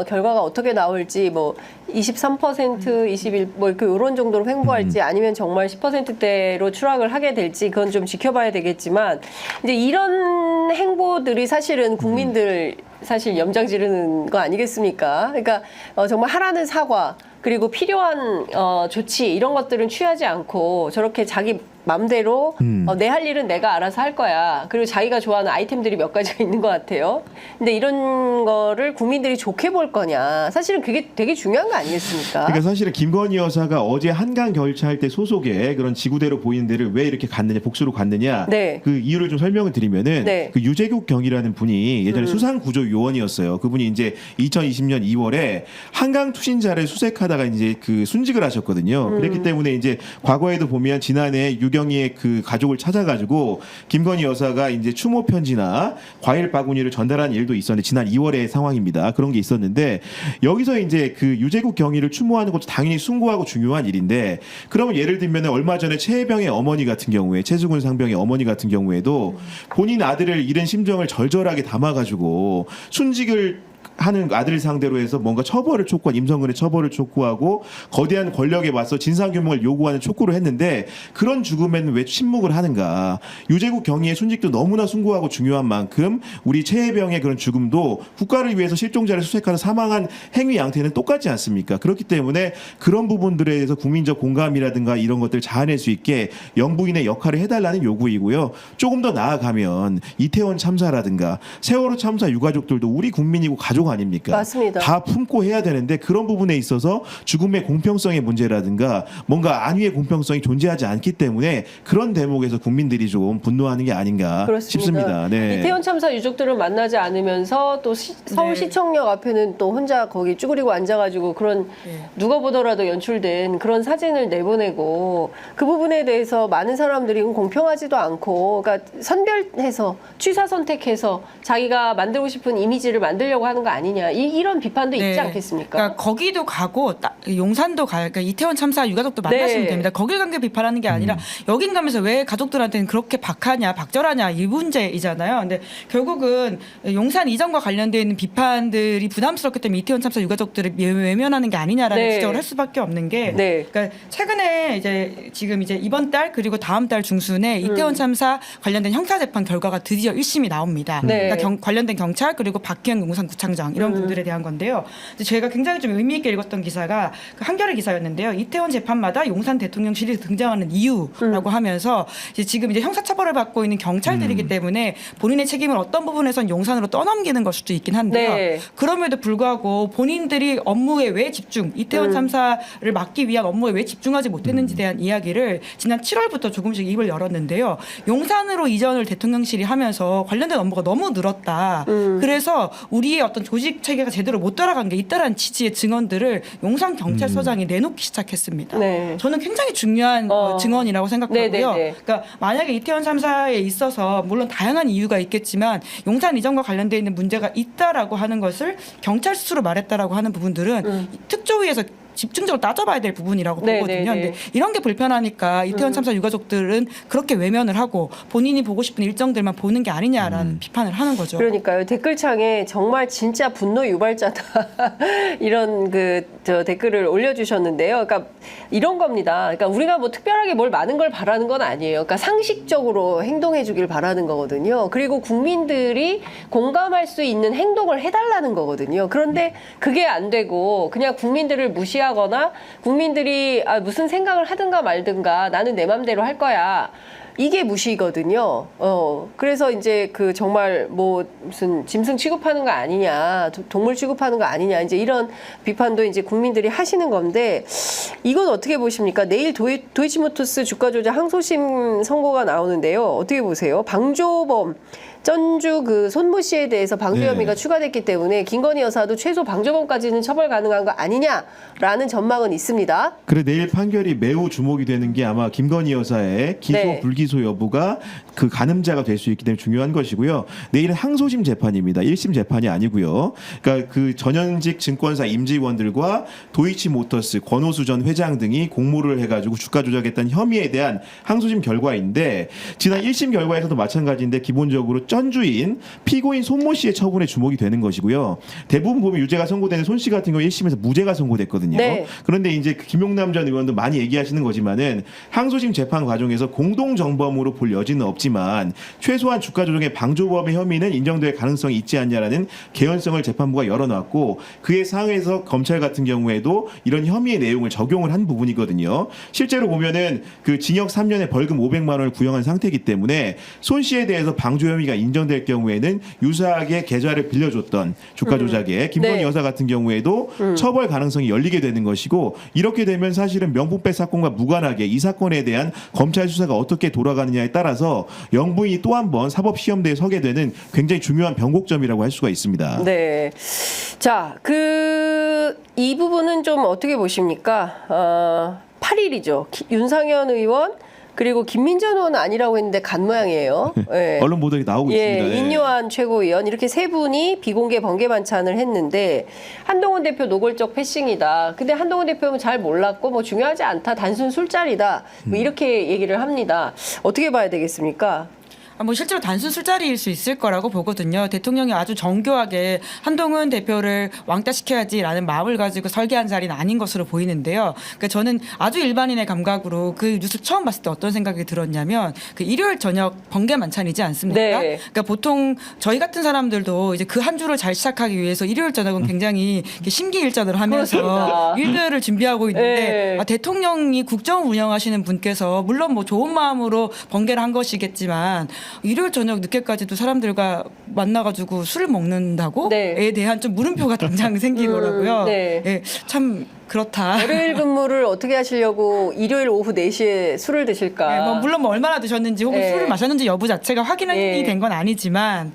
결과가 어떻게 나올지 뭐 23%, 21, 뭐 이렇게 이런 정도로 횡보할지 아니면 정말 10%대로 추락을 하게 될지 그건 좀 지켜봐야 되겠지만 이제 이런 행보들이 사실은 국민들 사실 염장 지르는 거 아니겠습니까? 그러니까 정말 하라는 사과 그리고 필요한 조치 이런 것들은 취하지 않고 저렇게 자기 맘대로 내 할 일은 내가 알아서 할 거야. 그리고 자기가 좋아하는 아이템들이 몇 가지가 있는 것 같아요. 근데 이런 거를 국민들이 좋게 볼 거냐. 사실은 그게 되게 중요한 거 아니겠습니까? 그러니까 사실은 김건희 여사가 어제 한강 결차할 때 소속의 그런 지구대로 보이는 데를 왜 이렇게 갔느냐, 복수로 갔느냐. 네. 그 이유를 좀 설명을 드리면은 네. 그 유재국 경이라는 분이 예전에 수상구조요원이었어요. 그분이 이제 2020년 2월에 한강 투신자를 수색하다가 이제 그 순직을 하셨거든요. 그랬기 때문에 이제 과거에도 보면 지난해 유경이의 그 가족을 찾아가지고 김건희 여사가 이제 추모 편지나 과일 바구니를 전달한 일도 있었는데 지난 2월의 상황입니다. 그런 게 있었는데 여기서 이제 그 유재국 경위를 추모하는 것도 당연히 숭고하고 중요한 일인데 그러면 예를 들면 얼마 전에 최혜병의 어머니 같은 경우에 최수근 상병의 어머니 같은 경우에도 본인 아들을 잃은 심정을 절절하게 담아가지고 순직을 하는 아들을 상대로 해서 뭔가 처벌을 촉구한 임성근의 처벌을 촉구하고 거대한 권력에 맞서 진상규명을 요구하는 촉구를 했는데 그런 죽음에는 왜 침묵을 하는가. 유재국 경위의 순직도 너무나 숭고하고 중요한 만큼 우리 최혜병의 그런 죽음도 국가를 위해서 실종자를 수색하다 사망한 행위 양태는 똑같지 않습니까? 그렇기 때문에 그런 부분들에 대해서 국민적 공감이라든가 이런 것들을 자아낼 수 있게 영부인의 역할을 해달라는 요구이고요. 조금 더 나아가면 이태원 참사라든가 세월호 참사 유가족들도 우리 국민이고 가족 아닙니까? 맞습니다. 다 품고 해야 되는데 그런 부분에 있어서 죽음의 공평성의 문제라든가 뭔가 안위의 공평성이 존재하지 않기 때문에 그런 대목에서 국민들이 좀 분노하는 게 아닌가 그렇습니다. 싶습니다. 네. 이태원 참사 유족들을 만나지 않으면서 또 서울시청역 앞에는 또 혼자 거기 쭈그리고 앉아가지고 그런 누가 보더라도 연출된 그런 사진을 내보내고 그 부분에 대해서 많은 사람들이 공평하지도 않고 그러니까 선별해서 취사 선택해서 자기가 만들고 싶은 이미지를 만들려고 하는 거 아니냐 이런 비판도 있지 않겠습니까? 그러니까 거기도 가고 용산도 그러니까 이태원 참사 유가족도 만나시면 됩니다. 거길 간 게 비판하는 게 아니라 여긴 가면서 왜 가족들한테는 그렇게 박하냐 박절하냐 이 문제이잖아요. 근데 결국은 용산 이전과 관련되어 있는 비판들이 부담스럽기 때문에 이태원 참사 유가족들을 외면하는 게 아니냐라는 지적을 할 수밖에 없는 게 그러니까 최근에 이제 지금 이제 이번 달 그리고 다음 달 중순에 이태원 참사 관련된 형사재판 결과가 드디어 1심이 나옵니다. 그러니까 관련된 경찰 그리고 박희영 용산구청장 이런 분들에 대한 건데요. 제가 굉장히 좀 의미 있게 읽었던 기사가 그 한겨레 기사였는데요. 이태원 재판마다 용산 대통령실이 등장하는 이유라고 하면서 이제 지금 이제 형사처벌을 받고 있는 경찰들이기 때문에 본인의 책임을 어떤 부분에선 용산으로 떠넘기는 걸 수도 있긴 한데요. 그럼에도 불구하고 본인들이 업무에 왜 이태원 참사를 막기 위한 업무에 왜 집중하지 못했는지에 대한 이야기를 지난 7월부터 조금씩 입을 열었는데요. 용산으로 이전을 대통령실이 하면서 관련된 업무가 너무 늘었다. 그래서 우리의 어떤 조직 체계가 제대로 못 따라간 게 있다라는 취지의 증언들을 용산 경찰서장이 내놓기 시작했습니다. 저는 굉장히 중요한 증언이라고 생각하고요. 그러니까 만약에 이태원 참사에 있어서 물론 다양한 이유가 있겠지만 용산 이전과 관련되어 있는 문제가 있다라고 하는 것을 경찰 스스로 말했다라고 하는 부분들은 특조위에서 집중적으로 따져봐야 될 부분이라고 보거든요. 근데 이런 게 불편하니까 이태원 참사 유가족들은 그렇게 외면을 하고 본인이 보고 싶은 일정들만 보는 게 아니냐라는 비판을 하는 거죠. 그러니까요. 댓글창에 정말 진짜 분노 유발자다 이런 저 댓글을 올려주셨는데요. 그러니까 이런 겁니다. 그러니까 우리가 뭐 특별하게 뭘 많은 걸 바라는 건 아니에요. 그러니까 상식적으로 행동해주길 바라는 거거든요. 그리고 국민들이 공감할 수 있는 행동을 해달라는 거거든요. 그런데 그게 안 되고 그냥 국민들을 무시하거나 국민들이 무슨 생각을 하든가 말든가 나는 내 맘대로 할 거야. 이게 무시거든요. 그래서 이제 정말 뭐 무슨 짐승 취급하는 거 아니냐, 동물 취급하는 거 아니냐, 이제 이런 비판도 이제 국민들이 하시는 건데 이건 어떻게 보십니까? 내일 도이치모터스 주가 조작 항소심 선고가 나오는데요. 어떻게 보세요? 방조범 전주 손모 씨에 대해서 방조 혐의가 추가됐기 때문에 김건희 여사도 최소 방조범까지는 처벌 가능한 거 아니냐라는 전망은 있습니다. 그래 내일 판결이 매우 주목이 되는 게 아마 김건희 여사의 기소 불기소 여부가 그 가늠자가 될 수 있기 때문에 중요한 것이고요. 내일은 항소심 재판입니다. 1심 재판이 아니고요. 그러니까 그 전현직 증권사 임직원들과 도이치모터스 권오수 전 회장 등이 공모를 해가지고 주가 조작했다는 혐의에 대한 항소심 결과인데 지난 1심 결과에서도 마찬가지인데 기본적으로 전주인 피고인 손모 씨의 처분에 주목이 되는 것이고요. 대부분 보면 유죄가 선고되는 손 씨 같은 경우 1심에서 무죄가 선고됐거든요. 그런데 이제 김용남 전 의원도 많이 얘기하시는 거지만은 항소심 재판 과정에서 공동 정범으로 볼 여지는 없지만 최소한 주가 조작의 방조범의 혐의는 인정될 가능성이 있지 않냐라는 개연성을 재판부가 열어놨고 그에 상해서 검찰 같은 경우에도 이런 혐의의 내용을 적용을 한 부분이거든요. 실제로 보면은 그 징역 3년에 벌금 500만 원을 구형한 상태이기 때문에 손 씨에 대해서 방조 혐의가 인정될 경우에는 유사하게 계좌를 빌려줬던 주가 조작에 김건희 여사 같은 경우에도 처벌 가능성이 열리게 되는 것이고 이렇게 되면 사실은 명품백 사건과 무관하게 이 사건에 대한 검찰 수사가 어떻게 돌아가느냐에 따라서 영부인이 또 한 번 사법시험대에 서게 되는 굉장히 중요한 변곡점이라고 할 수가 있습니다. 네. 자, 이 부분은 좀 어떻게 보십니까? 8일이죠. 윤상현 의원 그리고 김민전 의원은 아니라고 했는데 간 모양이에요. 언론 보도에 나오고 있습니다. 인요한 최고위원 이렇게 세 분이 비공개 번개 만찬을 했는데 한동훈 대표 노골적 패싱이다. 근데 한동훈 대표는 잘 몰랐고 뭐 중요하지 않다. 단순 술자리다. 뭐 이렇게 얘기를 합니다. 어떻게 봐야 되겠습니까? 뭐 실제로 단순 술자리일 수 있을 거라고 보거든요. 대통령이 아주 정교하게 한동훈 대표를 왕따시켜야지라는 마음을 가지고 설계한 자리는 아닌 것으로 보이는데요. 그러니까 저는 아주 일반인의 감각으로 그 뉴스 처음 봤을 때 어떤 생각이 들었냐면 그 일요일 저녁 번개 만찬이지 않습니까? 그러니까 보통 저희 같은 사람들도 이제 그 한 주를 잘 시작하기 위해서 일요일 저녁은 굉장히 심기일전을 하면서 일들을 준비하고 있는데 대통령이 국정을 운영하시는 분께서 물론 뭐 좋은 마음으로 번개를 한 것이겠지만 일요일 저녁 늦게까지도 사람들과 만나가지고 술을 먹는다고에 대한 좀 물음표가 당장 생기더라고요. 참 그렇다. 월요일 근무를 어떻게 하시려고 일요일 오후 4시에 술을 드실까? 물론 얼마나 드셨는지 혹은 술을 마셨는지 여부 자체가 확인이 된 건 아니지만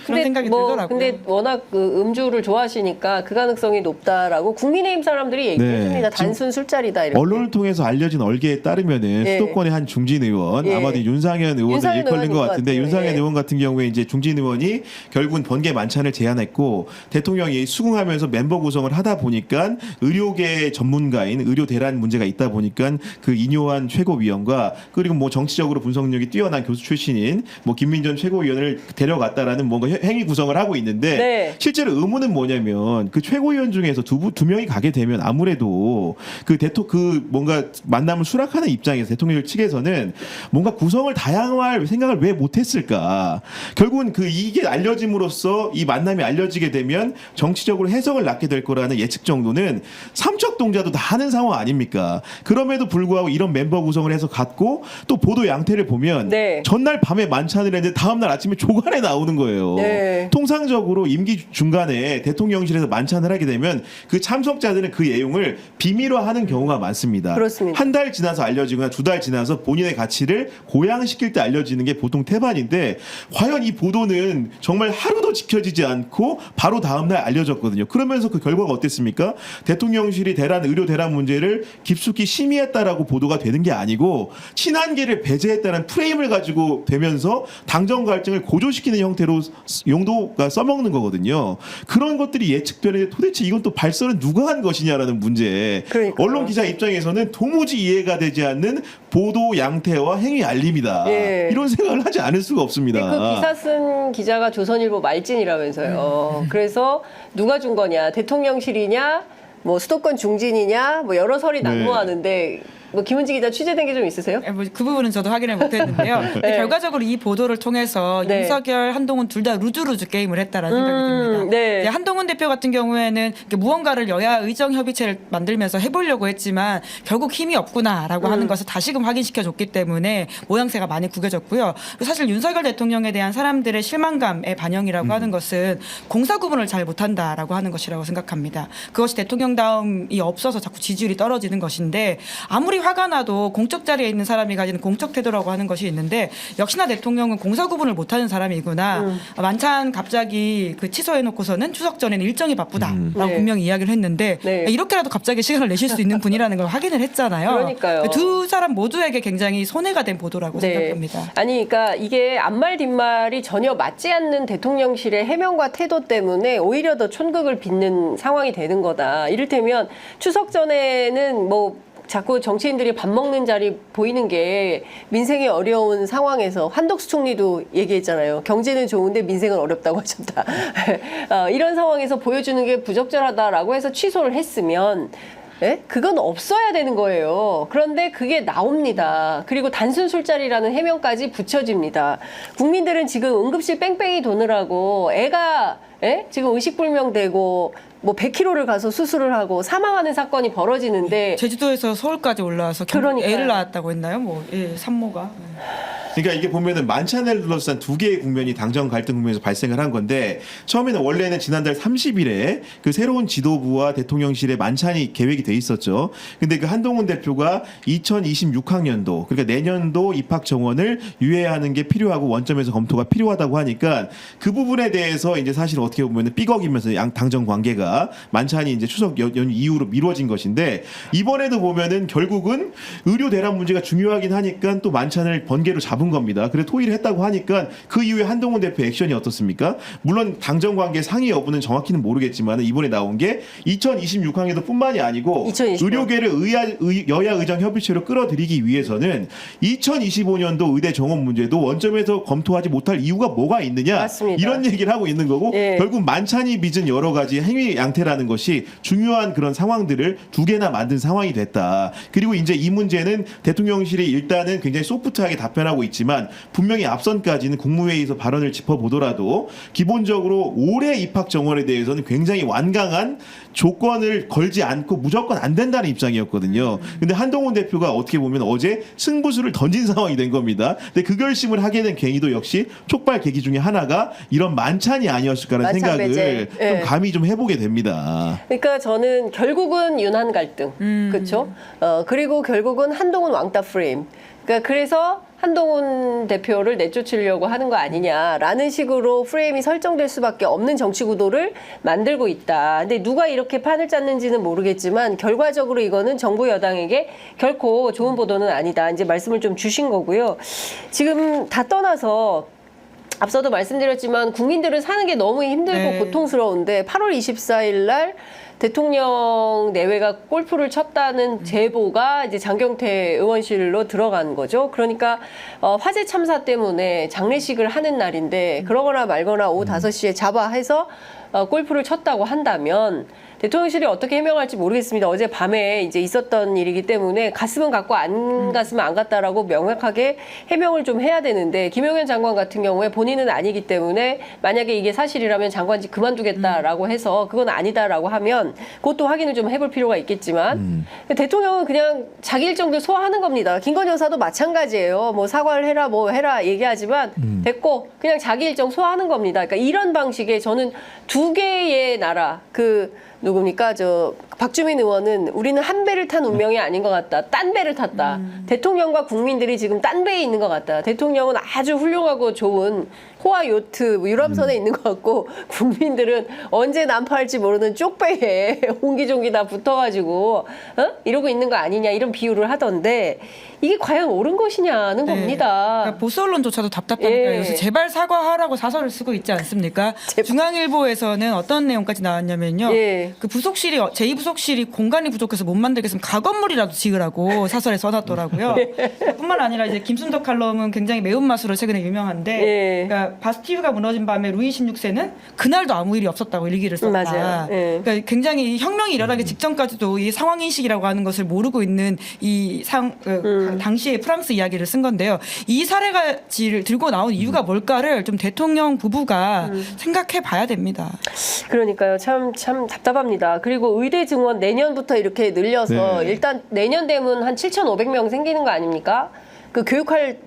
그런 생각이 들더라고요. 근데 워낙 그 음주를 좋아하시니까 그 가능성이 높다라고 국민의힘 사람들이 얘기했습니다. 단순 술자리다 이렇게. 언론을 통해서 알려진 얼개에 따르면은 수도권의 한 중진 의원, 아마도 윤상현 의원을 일컬는 것 같은데 윤상현 의원 같은 경우에 이제 중진 의원이 결국은 번개 만찬을 제안했고 대통령이 수긍하면서 멤버 구성을 하다 보니까 의료계 전문가인 의료 대란 문제가 있다 보니까 그 인요한 최고위원과 그리고 뭐 정치적으로 분석력이 뛰어난 교수 출신인 뭐 김민전 최고위원을 데려갔다라는 뭔가 행위 구성을 하고 있는데 실제로 의문은 뭐냐면 그 최고위원 중에서 두 명이 가게 되면 아무래도 그 뭔가 만남을 수락하는 입장에서 대통령 측에서는 뭔가 구성을 다양화할 생각을 왜 못했을까? 결국은 이게 알려짐으로써 이 만남이 알려지게 되면 정치적으로 해석을 낳게 될 거라는 예측 정도는 삼척동자도 다 하는 상황 아닙니까? 그럼에도 불구하고 이런 멤버 구성을 해서 갔고 또 보도 양태를 보면 전날 밤에 만찬을 했는데 다음날 아침에 조간에 나오는 거예요. 통상적으로 임기 중간에 대통령실에서 만찬을 하게 되면 그 참석자들은 그 내용을 비밀화하는 경우가 많습니다. 그렇습니다. 한 달 지나서 알려지거나 두 달 지나서 본인의 가치를 고양시킬 때 알려지는 게 보통 태반인데 과연 이 보도는 정말 하루도 지켜지지 않고 바로 다음날 알려졌거든요. 그러면서 그 결과가 어땠습니까? 대통령실이 의료 대란 문제를 깊숙이 심의했다라고 보도가 되는 게 아니고 친한계를 배제했다는 프레임을 가지고 되면서 당정 갈증을 고조시키는 형태로 용도가 써먹는 거거든요. 그런 것들이 예측되는데 도대체 이건 또 발설은 누가 한 것이냐라는 문제. 그러니까요. 언론 기자 입장에서는 도무지 이해가 되지 않는 보도 양태와 행위 알림이다. 이런 생각을 하지 않을 수가 없습니다. 그 기사 쓴 기자가 조선일보 말진이라면서요. 그래서 누가 준 거냐? 대통령실이냐? 뭐 수도권 중진이냐? 뭐 여러 설이 난무하는데 뭐 김은지 기자 취재된 게 좀 있으세요? 그 부분은 저도 확인을 못했는데요. 결과적으로 이 보도를 통해서 윤석열, 한동훈 둘 다 루즈루즈 게임을 했다라는 생각이 듭니다. 한동훈 대표 같은 경우에는 무언가를 여야 의정협의체를 만들면서 해보려고 했지만 결국 힘이 없구나라고 하는 것을 다시금 확인시켜줬기 때문에 모양새가 많이 구겨졌고요. 사실 윤석열 대통령에 대한 사람들의 실망감의 반영이라고 하는 것은 공사 구분을 잘 못한다라고 하는 것이라고 생각합니다. 그것이 대통령다움이 없어서 자꾸 지지율이 떨어지는 것인데 아무리 화가 나도 공적 자리에 있는 사람이 가지는 공적 태도라고 하는 것이 있는데 역시나 대통령은 공사 구분을 못하는 사람이구나. 만찬 갑자기 취소해놓고서는 추석 전에는 일정이 바쁘다라고 분명히 이야기를 했는데 이렇게라도 갑자기 시간을 내실 수 있는 분이라는 걸 확인을 했잖아요. 그러니까요. 두 사람 모두에게 굉장히 손해가 된 보도라고 생각합니다. 아니 그러니까 이게 앞말 뒷말이 전혀 맞지 않는 대통령실의 해명과 태도 때문에 오히려 더 촌극을 빚는 상황이 되는 거다. 이를테면 추석 전에는 뭐 자꾸 정치인들이 밥 먹는 자리 보이는 게 민생이 어려운 상황에서 한덕수 총리도 얘기했잖아요. 경제는 좋은데 민생은 어렵다고 하셨다. 이런 상황에서 보여주는 게 부적절하다라고 해서 취소를 했으면 그건 없어야 되는 거예요. 그런데 그게 나옵니다. 그리고 단순 술자리라는 해명까지 붙여집니다. 국민들은 지금 응급실 뺑뺑이 도느라고 애가 지금 의식불명되고 뭐 100km를 가서 수술을 하고 사망하는 사건이 벌어지는데 제주도에서 서울까지 올라와서 애를 낳았다고 했나요? 산모가. 그러니까 이게 보면은 만찬을 둘러싼 두 개의 국면이 당정 갈등 국면에서 발생을 한 건데 처음에는 원래는 지난달 30일에 그 새로운 지도부와 대통령실의 만찬이 계획이 돼 있었죠. 근데 그 한동훈 대표가 2026학년도 그러니까 내년도 입학 정원을 유예하는 게 필요하고 원점에서 검토가 필요하다고 하니까 그 부분에 대해서 이제 사실 어떻게 보면은 삐걱이면서 양 당정 관계가 만찬이 이제 추석 연휴 이후로 미뤄진 것인데 이번에도 보면은 결국은 의료 대란 문제가 중요하긴 하니까 또 만찬을 번개로 잡은 겁니다. 그래서 토의를 했다고 하니까 그 이후에 한동훈 대표 액션이 어떻습니까? 물론 당정 관계 상의 여부는 정확히는 모르겠지만 이번에 나온 게 2026학년도 뿐만이 아니고 2025. 의료계를 여야 의정 협의체로 끌어들이기 위해서는 2025년도 의대 정원 문제도 원점에서 검토하지 못할 이유가 뭐가 있느냐 맞습니다. 이런 얘기를 하고 있는 거고 결국 만찬이 빚은 여러 가지 행위 양태라는 것이 중요한 그런 상황들을 두 개나 만든 상황이 됐다. 그리고 이제 이 문제는 대통령실이 일단은 굉장히 소프트하게 답변하고 있지만 분명히 앞선까지는 국무회의에서 발언을 짚어보더라도 기본적으로 올해 입학 정원에 대해서는 굉장히 완강한 조건을 걸지 않고 무조건 안 된다는 입장이었거든요. 근데 한동훈 대표가 어떻게 보면 어제 승부수를 던진 상황이 된 겁니다. 근데 그 결심을 하게 된 계기도 역시 촉발 계기 중에 하나가 이런 만찬이 아니었을까라는 생각을 좀 감히 좀 해보게 됩니다. 그러니까 저는 결국은 윤한 갈등, 그렇죠? 그리고 결국은 한동훈 왕따 프레임. 그러니까 그래서 한동훈 대표를 내쫓으려고 하는 거 아니냐라는 식으로 프레임이 설정될 수밖에 없는 정치 구도를 만들고 있다. 근데 누가 이렇게 판을 짰는지는 모르겠지만 결과적으로 이거는 정부 여당에게 결코 좋은 보도는 아니다. 이제 말씀을 좀 주신 거고요. 지금 다 떠나서 앞서도 말씀드렸지만 국민들은 사는 게 너무 힘들고 네. 고통스러운데 8월 24일 날 대통령 내외가 골프를 쳤다는 제보가 이제 장경태 의원실로 들어간 거죠. 그러니까 화재 참사 때문에 장례식을 하는 날인데 그러거나 말거나 오후 5시에 잡아해서 골프를 쳤다고 한다면 대통령실이 어떻게 해명할지 모르겠습니다. 어제 밤에 이제 있었던 일이기 때문에 갔으면 갔고 안 갔으면 안 갔다라고 명확하게 해명을 좀 해야 되는데 김용현 장관 같은 경우에 본인은 아니기 때문에 만약에 이게 사실이라면 장관직 그만두겠다라고 해서 그건 아니다라고 하면 그것도 확인을 좀 해볼 필요가 있겠지만 대통령은 그냥 자기 일정들 소화하는 겁니다. 김건희 여사도 마찬가지예요. 뭐 사과를 해라 뭐 해라 얘기하지만 됐고 그냥 자기 일정 소화하는 겁니다. 그러니까 이런 방식의 저는 두 개의 나라 누굽니까? 박주민 의원은 우리는 한 배를 탄 운명이 아닌 것 같다. 딴 배를 탔다. 대통령과 국민들이 지금 딴 배에 있는 것 같다. 대통령은 아주 훌륭하고 좋은 호화 요트 유람선에 있는 것 같고 국민들은 언제 난파할지 모르는 쪽배에 옹기종기 다 붙어가지고 이러고 있는 거 아니냐 이런 비유를 하던데 이게 과연 옳은 것이냐는 겁니다. 그러니까 보수 언론조차도 답답하니까 요새 제발 사과하라고 사설을 쓰고 있지 않습니까? 중앙일보에서는 어떤 내용까지 나왔냐면요. 그 부속실이 제2부속실이 공간이 부족해서 못 만들겠으면 가건물이라도 지으라고 사설에 써놨더라고요. 뿐만 아니라 이제 김순덕 칼럼은 굉장히 매운맛으로 최근에 유명한데, 그러니까 바스티유가 무너진 밤에 루이 16세는 그날도 아무 일이 없었다고 일기를 썼다. 맞아요. 그러니까 굉장히 혁명이 일어나기 직전까지도 이 상황 인식이라고 하는 것을 모르고 있는 당시의 프랑스 이야기를 쓴 건데요. 이 사례가지를 들고 나온 이유가 뭘까를 좀 대통령 부부가 생각해 봐야 됩니다. 그러니까요. 참 답답합니다. 그리고 의대 증원 내년부터 이렇게 늘려서 일단 내년 되면 한 7,500명 생기는 거 아닙니까? 그 교육할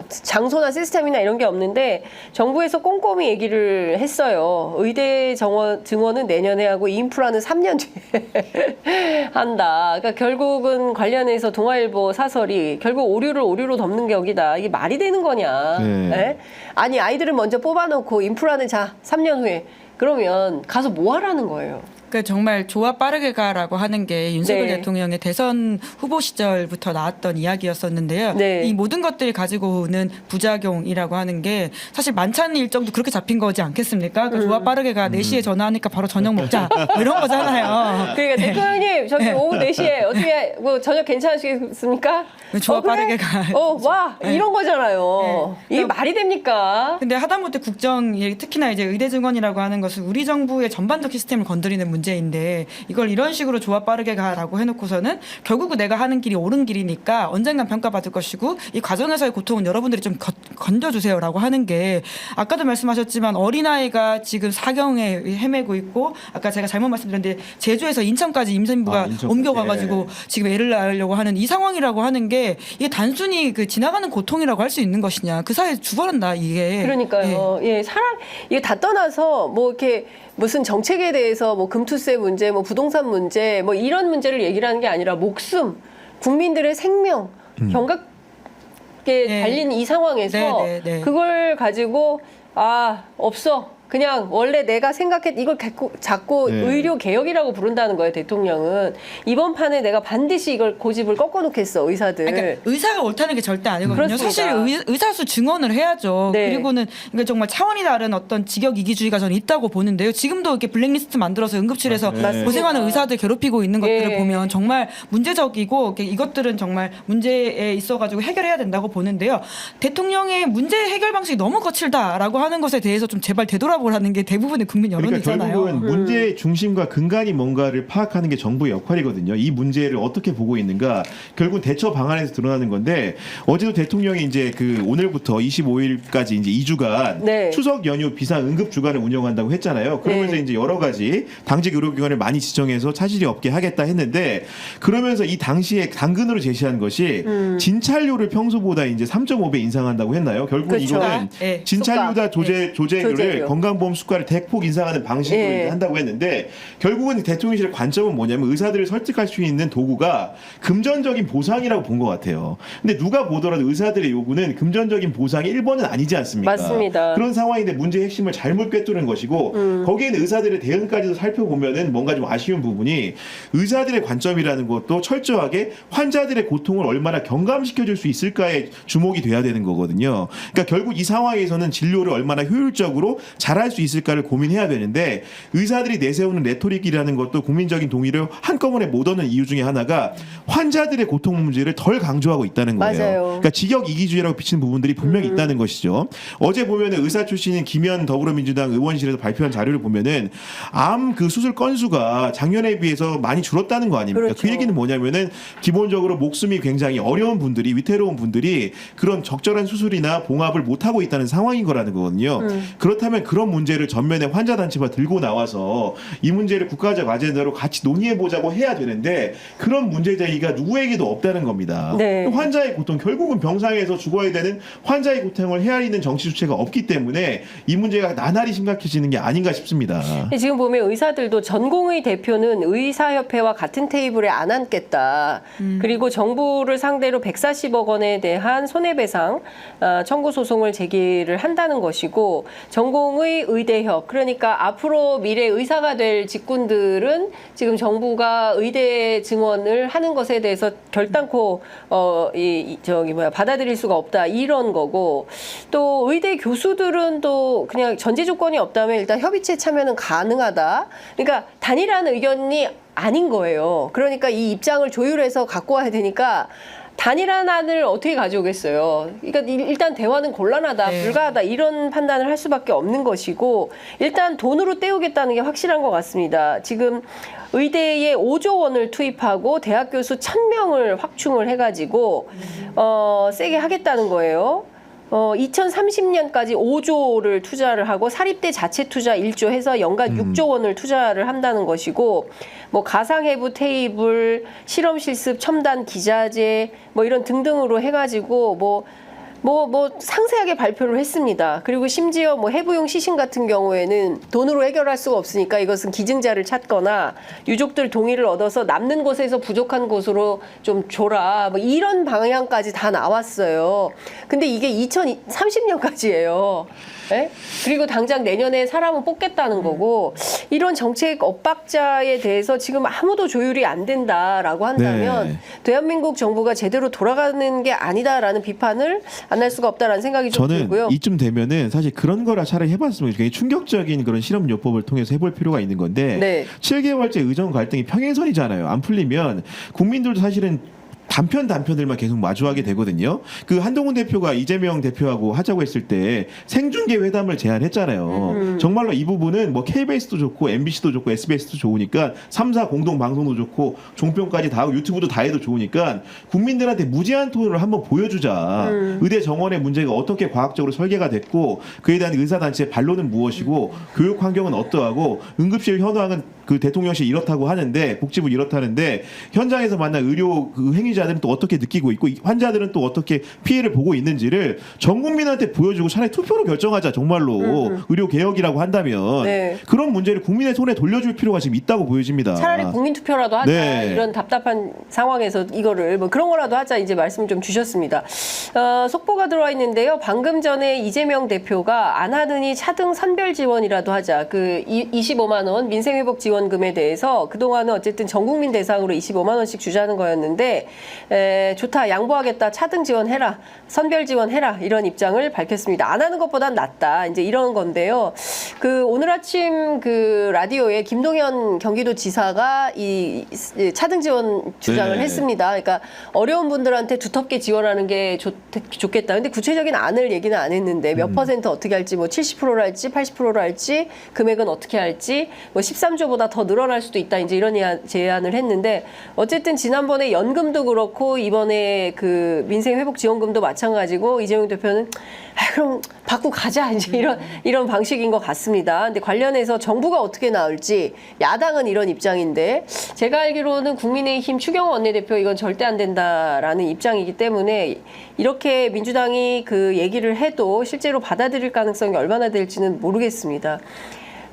장소나 시스템이나 이런 게 없는데 정부에서 꼼꼼히 얘기를 했어요. 의대 증원은 내년에 하고 인프라는 3년 뒤에 한다. 그러니까 결국은 관련해서 동아일보 사설이 결국 오류로 덮는 격이다. 이게 말이 되는 거냐. 네? 아니 아이들을 먼저 뽑아놓고 인프라는 자 3년 후에 그러면 가서 뭐 하라는 거예요. 그러니까 정말 좋아 빠르게 가라고 하는 게 윤석열 대통령의 대선 후보 시절부터 나왔던 이야기였었는데요. 이 모든 것들을 가지고 오는 부작용이라고 하는 게 사실 만찬 일정도 그렇게 잡힌 거지 않겠습니까? 그러니까 좋아 빠르게 가 4시에 전화하니까 바로 저녁 먹자 뭐 이런 거잖아요. 그러니까 대통령님 저기 오후 4시에 어떻게 뭐 저녁 괜찮으시겠습니까? 좋아 빠르게 가. 와 이런 거잖아요. 이게 말이 됩니까? 근데 하다못해 국정 특히나 이제 의대 증원이라고 하는 것은 우리 정부의 전반적 시스템을 건드리는 문제인데 이걸 이런 식으로 좋아 빠르게 가라고 해놓고서는 결국은 내가 하는 길이 옳은 길이니까 언젠간 평가받을 것이고 이 과정에서의 고통은 여러분들이 좀 건져주세요라고 하는 게 아까도 말씀하셨지만 어린아이가 지금 사경에 헤매고 있고 아까 제가 잘못 말씀드렸는데 제주에서 인천까지 임산부가 옮겨가가지고 지금 애를 낳으려고 하는 이 상황이라고 하는 게 이게 단순히 그 지나가는 고통이라고 할 수 있는 것이냐 그 사이에 죽어난다 이게. 그러니까요. 사람 이게 다 떠나서 뭐 이렇게 무슨 정책에 대해서 뭐 금투세 문제, 뭐 부동산 문제, 뭐 이런 문제를 얘기를 하는 게 아니라 목숨, 국민들의 생명, 경각에 달린 이 상황에서 그걸 가지고 없어. 그냥 원래 내가 이걸 자꾸 의료 개혁이라고 부른다는 거예요. 대통령은 이번 판에 내가 반드시 이걸 고집을 꺾어놓겠어 의사들. 그러니까 의사가 옳다는 게 절대 아니거든요. 그렇습니다. 사실 의사수 증언을 해야죠. 그리고는 이게 정말 차원이 다른 어떤 직역 이기주의가 저는 있다고 보는데요. 지금도 이렇게 블랙리스트 만들어서 응급실에서 고생하는 의사들 괴롭히고 있는 것들을 보면 정말 문제적이고 이것들은 정말 문제에 있어가지고 해결해야 된다고 보는데요. 대통령의 문제 해결 방식이 너무 거칠다라고 하는 것에 대해서 좀 제발 되돌아보라는 게 대부분의 국민 여론이잖아요. 그러니까 결국은 문제의 중심과 근간이 뭔가를 파악하는 게 정부의 역할이거든요. 이 문제를 어떻게 보고 있는가 결국 대처 방안에서 드러나는 건데 어제도 대통령이 이제 오늘부터 25일까지 이제 2주간 추석 연휴 비상 응급 주간을 운영한다고 했잖아요. 그러면서 이제 여러 가지 당직 의료기관을 많이 지정해서 차질이 없게 하겠다 했는데 그러면서 이 당시에 당근으로 제시한 것이 진찰료를 평소보다 이제 3.5배 인상한다고 했나요? 결국 이거는 진찰료다 조제료를 건강 건강보험 수가를 대폭 인상하는 방식으로 예. 한다고 했는데 결국은 대통령실의 관점은 뭐냐면 의사들을 설득할 수 있는 도구가 금전적인 보상이라고 본 것 같아요. 근데 누가 보더라도 의사들의 요구는 금전적인 보상이 1번은 아니지 않습니까? 맞습니다. 그런 상황인데 문제의 핵심을 잘못 꿰뚫은 것이고 거기에는 의사들의 대응까지도 살펴보면은 뭔가 좀 아쉬운 부분이 의사들의 관점이라는 것도 철저하게 환자들의 고통을 얼마나 경감시켜줄 수 있을까에 주목이 돼야 되는 거거든요. 그러니까 결국 이 상황에서는 진료를 얼마나 효율적으로 잘할 수 있을까를 고민해야 되는데 의사들이 내세우는 레토릭이라는 것도 국민적인 동의를 한꺼번에 못 얻는 이유 중에 하나가 환자들의 고통 문제를 덜 강조하고 있다는 거예요. 맞아요. 그러니까 직역 이기주의라고 비치는 부분들이 분명히 있다는 것이죠. 어제 보면은 의사 출신인 김현 더불어민주당 의원실에서 발표한 자료를 보면은 암 그 수술 건수가 작년에 비해서 많이 줄었다는 거 아닙니까? 그렇죠. 그 얘기는 뭐냐면은 기본적으로 목숨이 굉장히 어려운 분들이 위태로운 분들이 그런 적절한 수술이나 봉합을 못 하고 있다는 상황인 거라는 거거든요. 그렇다면 그런 문제를 전면에 환자 단체가 들고 나와서 이 문제를 국가적 아젠다로 같이 논의해 보자고 해야 되는데 그런 문제 제기가 누구에게도 없다는 겁니다. 네. 환자의 고통 결국은 병상에서 죽어야 되는 환자의 고통을 헤아리는 정치 주체가 없기 때문에 이 문제가 나날이 심각해지는 게 아닌가 싶습니다. 지금 보면 의사들도 전공의 대표는 의사협회와 같은 테이블에 안 앉겠다. 그리고 정부를 상대로 140억 원에 대한 손해배상 청구 소송을 제기를 한다는 것이고 전공의 의대협 그러니까 앞으로 미래 의사가 될 직군들은 지금 정부가 의대 증원을 하는 것에 대해서 결단코 받아들일 수가 없다 이런 거고 또 의대 교수들은 또 그냥 전제 조건이 없다면 일단 협의체 참여는 가능하다. 그러니까 단일한 의견이 아닌 거예요. 그러니까 이 입장을 조율해서 갖고 와야 되니까 단일한 안을 어떻게 가져오겠어요. 그러니까 일단 대화는 곤란하다, 네. 불가하다 이런 판단을 할 수밖에 없는 것이고 일단 돈으로 때우겠다는 게 확실한 것 같습니다. 지금 의대에 5조 원을 투입하고 대학 교수 1,000명을 확충을 해가지고 세게 하겠다는 거예요. 2030년까지 5조를 투자를 하고 사립대 자체 투자 1조 해서 연간 6조 원을 투자를 한다는 것이고 뭐 가상해부 테이블, 실험 실습, 첨단 기자재 뭐 이런 등등으로 해가지고 뭐 상세하게 발표를 했습니다. 그리고 심지어 뭐 해부용 시신 같은 경우에는 돈으로 해결할 수가 없으니까 이것은 기증자를 찾거나 유족들 동의를 얻어서 남는 곳에서 부족한 곳으로 좀 줘라. 뭐 이런 방향까지 다 나왔어요. 근데 이게 2030년까지예요. 네? 그리고 당장 내년에 사람은 뽑겠다는 거고 이런 정책 엇박자에 대해서 지금 아무도 조율이 안 된다라고 한다면 네. 대한민국 정부가 제대로 돌아가는 게 아니다라는 비판을 안 할 수가 없다라는 생각이 좀 저는 들고요. 이쯤 되면은 사실 그런 거라 차라리 해봤으면 굉장히 충격적인 그런 실험요법을 통해서 해볼 필요가 있는 건데 네. 7개월째 의정 갈등이 평행선이잖아요. 안 풀리면 국민들도 사실은 단편들만 계속 마주하게 되거든요. 그 한동훈 대표가 이재명 대표하고 하자고 했을 때 생중계 회담을 제안했잖아요. 정말로 이 부분은 뭐 KBS도 좋고 MBC도 좋고 SBS도 좋으니까 3사 공동 방송도 좋고 종편까지 다 하고 유튜브도 다 해도 좋으니까 국민들한테 무제한 토론을 한번 보여주자. 의대 정원의 문제가 어떻게 과학적으로 설계가 됐고 그에 대한 의사단체의 반론은 무엇이고 교육 환경은 어떠하고 응급실 현황은 그 대통령실 이렇다고 하는데 복지부 이렇다는데 현장에서 만난 의료 그 행위자들은 또 어떻게 느끼고 있고 환자들은 또 어떻게 피해를 보고 있는지를 전 국민한테 보여주고 차라리 투표로 결정하자. 정말로 의료 개혁이라고 한다면 네. 그런 문제를 국민의 손에 돌려줄 필요가 지금 있다고 보여집니다. 차라리 국민 투표라도 하자. 네. 이런 답답한 상황에서 이거를 뭐 그런 거라도 하자 이제 말씀 좀 주셨습니다. 속보가 들어와 있는데요. 방금 전에 이재명 대표가 안 하느니 차등 선별 지원이라도 하자. 그 25만 원 민생회복 지원금에 대해서 그동안은 어쨌든 전 국민 대상으로 25만 원씩 주자는 거였는데 좋다. 양보하겠다. 차등 지원해라. 선별 지원해라. 이런 입장을 밝혔습니다. 안 하는 것보단 낫다. 이제 이런 건데요. 그 오늘 아침 그 라디오에 김동연 경기도지사가 이 차등 지원 주장을 네. 했습니다. 그러니까 어려운 분들한테 두텁게 지원하는 게 좋겠다. 근데 구체적인 안을 얘기는 안 했는데 몇 퍼센트 어떻게 할지 뭐 70%로 할지 80%로 할지 금액은 어떻게 할지 뭐 13조보다 전보다 더 늘어날 수도 있다. 이제 이런 제안을 했는데 어쨌든 지난번에 연금도 그렇고 이번에 그 민생회복지원금도 마찬가지고 이재용 대표는 그럼 받고 가자 이제 이런 방식인 것 같습니다. 근데 관련해서 정부가 어떻게 나올지 야당은 이런 입장인데 제가 알기로는 국민의힘 추경호 원내대표 이건 절대 안 된다라는 입장이기 때문에 이렇게 민주당이 그 얘기를 해도 실제로 받아들일 가능성이 얼마나 될지는 모르겠습니다.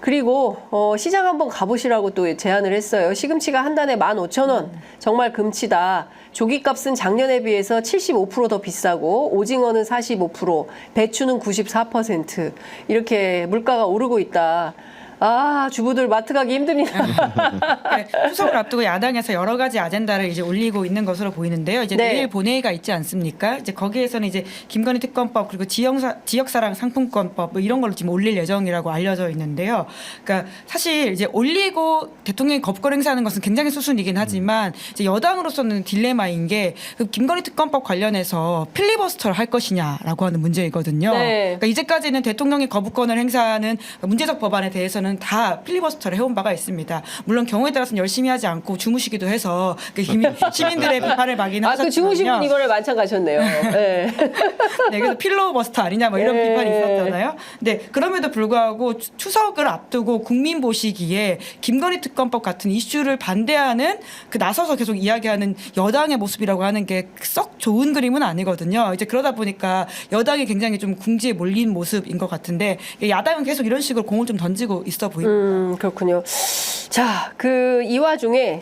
그리고 시장 한번 가보시라고 또 제안을 했어요. 시금치가 한 단에 15,000원. 정말 금치다. 조기값은 작년에 비해서 75% 더 비싸고 오징어는 45%, 배추는 94%. 이렇게 물가가 오르고 있다. 아, 주부들 마트 가기 힘듭니다. 추석을 앞두고 야당에서 여러 가지 아젠다를 이제 올리고 있는 것으로 보이는데요. 이제 내일 본회의가 있지 않습니까? 이제 거기에서는 이제 김건희 특검법 그리고 지역사랑 상품권법 뭐 이런 걸로 지금 올릴 예정이라고 알려져 있는데요. 그러니까 사실 이제 올리고 대통령이 거부권 행사하는 것은 굉장히 수순이긴 하지만 이제 여당으로서는 dilema인 게 그 김건희 특검법 관련해서 필리버스터를 할 것이냐라고 하는 문제이거든요. 그러니까 이제까지는 대통령이 거부권을 행사하는 문제적 법안에 대해서는 다 필리버스터를 해온 바가 있습니다. 물론 경우에 따라서는 열심히 하지 않고 주무시기도 해서 시민들의 비판을 막긴 하셨지만요. 그 주무신 분 이거를 만찬 가셨네요. 네. 네, 그래서 필로버스터 아니냐 뭐 이런 비판이 있었잖아요. 근데 그럼에도 불구하고 추석을 앞두고 국민 보시기에 김건희 특검법 같은 이슈를 반대하는 그 나서서 계속 이야기하는 여당의 모습이라고 하는 게 썩 좋은 그림은 아니거든요. 이제 그러다 보니까 여당이 굉장히 좀 궁지에 몰린 모습인 것 같은데 야당은 계속 이런 식으로 공을 좀 던지고 있어 보입니다. 그렇군요. 자, 이 와중에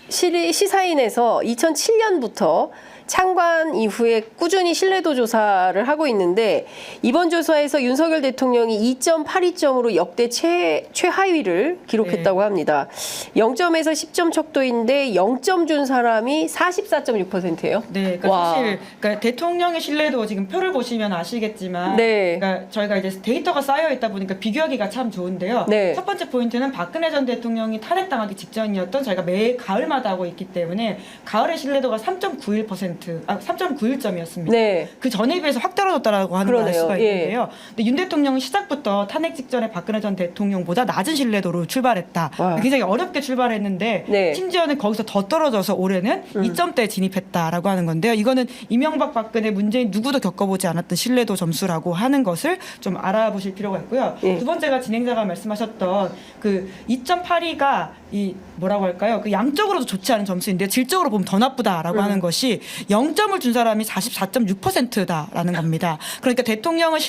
시사인에서 2007년부터 창관 이후에 꾸준히 신뢰도 조사를 하고 있는데 이번 조사에서 윤석열 대통령이 2.82점으로 역대 최하위를 기록했다고 합니다. 0점에서 10점 척도인데 0점 준 사람이 44.6%예요. 네, 그러니까 사실 대통령의 신뢰도 지금 표를 보시면 아시겠지만, 그러니까 저희가 이제 데이터가 쌓여 있다 보니까 비교하기가 참 좋은데요. 첫 번째 포인트는 박근혜 전 대통령이 탄핵당하기 직전이었던 저희가 매 가을마다 하고 있기 때문에 가을의 신뢰도가 3.91점이었습니다. 그 전에 비해서 확 떨어졌다라고 하는 걸 알 수가 있는데요. 근데 윤 대통령은 시작부터 탄핵 직전에 박근혜 전 대통령보다 낮은 신뢰도로 출발했다. 굉장히 어렵게 출발했는데 심지어는 거기서 더 떨어져서 올해는 2점대에 진입했다라고 하는 건데요. 이거는 이명박, 박근혜, 문재인 누구도 겪어보지 않았던 신뢰도 점수라고 하는 것을 좀 알아보실 필요가 있고요. 두 번째가 진행자가 말씀하셨던 그 2.82가 이 뭐라고 할까요? 그 양적으로도 좋지 않은 점수인데 질적으로 보면 더 나쁘다라고 하는 것이 0점을 준 사람이 44.6%다라는 겁니다. 그러니까 대통령을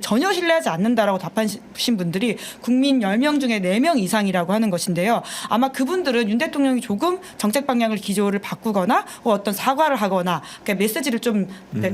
전혀 신뢰하지 않는다라고 답하신 분들이 국민 10명 중에 4명 이상이라고 하는 것인데요. 아마 그분들은 윤 대통령이 조금 정책 방향을 기조를 바꾸거나 어떤 사과를 하거나 그러니까 메시지를 좀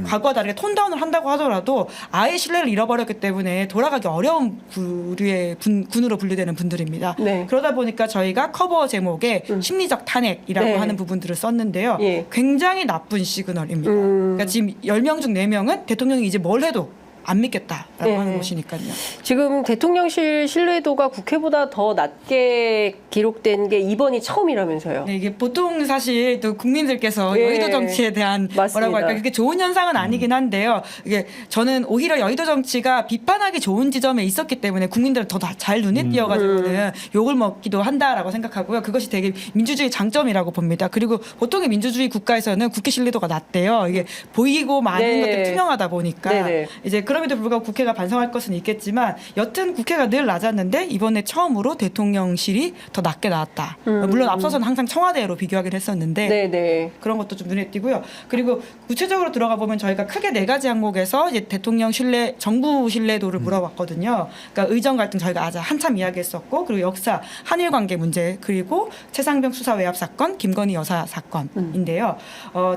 과거와 다르게 톤다운을 한다고 하더라도 아예 신뢰를 잃어버렸기 때문에 돌아가기 어려운 부류의 군으로 분류되는 분들입니다. 그러다 보니까 저희가 커버 제목에 심리적 탄핵이라고 하는 부분들을 썼는데요. 굉장히 나쁜 시그널입니다. 그러니까 지금 10명 중 4명은 대통령이 이제 뭘 해도 안 믿겠다라고 하는 것이니까요. 지금 대통령실 신뢰도가 국회보다 더 낮게 기록된 게 이번이 처음이라면서요. 네, 이게 보통 사실 또 국민들께서 여의도 정치에 대한 뭐라고 할까 그게 좋은 현상은 아니긴 한데요. 이게 저는 오히려 여의도 정치가 비판하기 좋은 지점에 있었기 때문에 국민들은 더 잘 눈에 띄어가지고는 욕을 먹기도 한다라고 생각하고요. 그것이 되게 민주주의 장점이라고 봅니다. 그리고 보통의 민주주의 국가에서는 국회 신뢰도가 낮대요. 이게 보이고 많은 것들이 투명하다 보니까 이제 그럼에도 불구하고 국회가 반성할 것은 있겠지만 여튼 국회가 늘 낮았는데 이번에 처음으로 대통령실이 더 낮게 나왔다. 물론 앞서서는 항상 청와대로 비교하긴 했었는데 그런 것도 좀 눈에 띄고요. 그리고 구체적으로 들어가 보면 저희가 크게 4가지 항목에서 이제 대통령 신뢰, 정부 신뢰도를 물어봤거든요. 그러니까 의정 갈등 저희가 아주 한참 이야기했었고 그리고 역사, 한일 관계 문제 그리고 최상병 수사 외압 사건, 김건희 여사 사건인데요.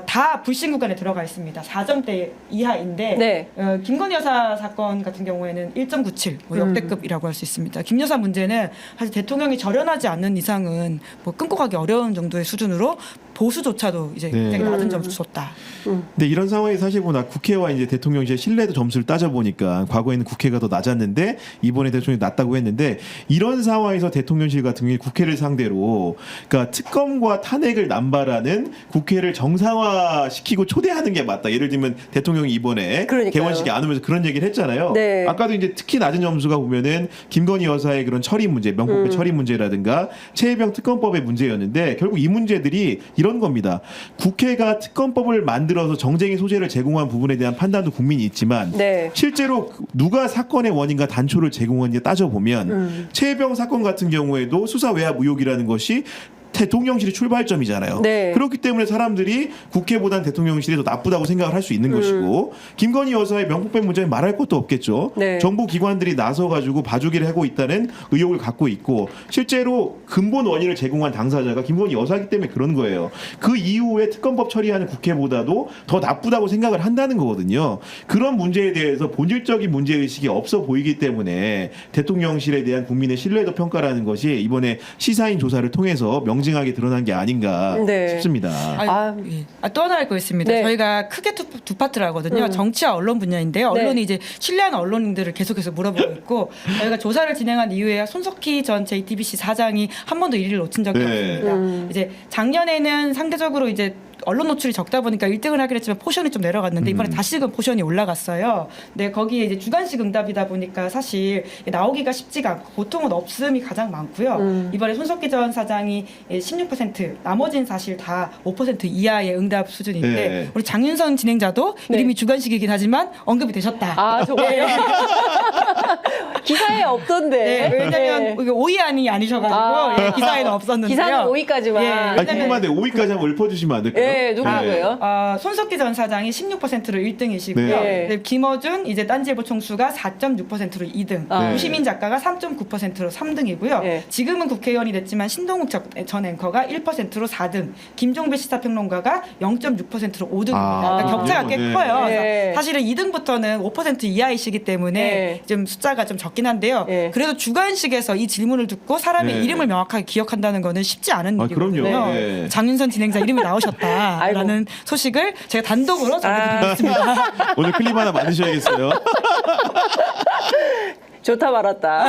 다 불신 구간에 들어가 있습니다. 4점대 이하인데 김건희 여사 사건 같은 경우에는 1.97 뭐 역대급이라고 할 수 있습니다. 김 여사 문제는 사실 대통령이 절연하지 않는 이상은 뭐 끊고 가기 어려운 정도의 수준으로 보수조차도 이제 굉장히 낮은 점수 줬다. 근데 이런 상황이 사실 보나 국회와 이제 대통령실의 신뢰도 점수를 따져보니까 과거에는 국회가 더 낮았는데 이번에 대통령이 낮다고 했는데 이런 상황에서 대통령실 같은 경우에 국회를 상대로 그러니까 특검과 탄핵을 남발하는 국회를 정상화시키고 초대하는 게 맞다. 예를 들면 대통령이 이번에 개원식에 안 오면서 그런 얘기를 했잖아요. 네. 아까도 이제 특히 낮은 점수가 보면은 김건희 여사의 그런 처리 문제, 명품백 처리 문제라든가 최혜병 특검법의 문제였는데 결국 이 문제들이 이런 겁니다. 국회가 특검법을 만들어서 정쟁의 소재를 제공한 부분에 대한 판단도 국민이 있지만 네. 실제로 누가 사건의 원인과 단초를 제공했는지 따져보면 최혜병 사건 같은 경우에도 수사 외압 의혹이라는 것이 대통령실이 출발점이잖아요. 네. 그렇기 때문에 사람들이 국회보다는 대통령실이 더 나쁘다고 생각을 할 수 있는 것이고 김건희 여사의 명품백 문제는 말할 것도 없겠죠. 네. 정부 기관들이 나서가지고 봐주기를 하고 있다는 의혹을 갖고 있고 실제로 근본 원인을 제공한 당사자가 김건희 여사이기 때문에 그런 거예요. 그 이후에 특검법 처리하는 국회보다도 더 나쁘다고 생각을 한다는 거거든요. 그런 문제에 대해서 본질적인 문제의식이 없어 보이기 때문에 대통령실에 대한 국민의 신뢰도 평가라는 것이 이번에 시사인 조사를 통해서 명징하게 드러난 게 아닌가 네. 싶습니다. 또 하나 할 거 있습니다. 네. 저희가 크게 두 파트를 하거든요. 정치와 언론 분야인데요. 네. 언론이 이제 신뢰하는 언론인들을 계속해서 물어보고 있고 저희가 조사를 진행한 이후에 손석희 전 JTBC 사장이 한 번도 1위를 놓친 적이 네. 없습니다. 이제 작년에는 상대적으로 이제 언론 노출이 적다 보니까 1등을 하긴 했지만 포션이 좀 내려갔는데 이번에 다시금 포션이 올라갔어요. 근데 거기에 이제 주간식 응답이다 보니까 사실 나오기가 쉽지가 않고 보통은 없음이 가장 많고요. 이번에 손석희 전 사장이 16%, 나머지는 사실 다 5% 이하의 응답 수준인데 네. 우리 장윤선 진행자도 네. 이름이 주간식이긴 하지만 언급이 되셨다. 아, 정말요? 기사에 없던데. 네, 왜냐면 이게 오이안이 아니셔가지고 기사에는 없었는데요. 기사는 5위까지만. 예, 아니, 궁금한데 5위까지 한번 읊어주시면 안 될까요? 네, 누구고요? 손석희 전 사장이 16%로 1등이시고요. 네. 김어준 이제 딴지일보 총수가 4.6%로 2등, 아. 유시민 작가가 3.9%로 3등이고요. 네. 지금은 국회의원이 됐지만 신동욱 전 앵커가 1%로 4등, 김종배 시사평론가가 0.6%로 5등입니다. 그러니까 격차가 꽤 네. 커요. 네. 그래서 사실은 2등부터는 5% 이하이시기 때문에 네. 좀 숫자가 좀 적긴 한데요. 네. 그래도 주간식에서 이 질문을 듣고 사람의 네. 이름을 명확하게 기억한다는 거는 쉽지 않은 그럼요. 일이거든요. 네. 장윤선 진행자 이름이 나오셨다라는 소식을 제가 단독으로 전해드리겠습니다. 오늘 클립 하나 만드셔야겠어요. 좋다 말았다.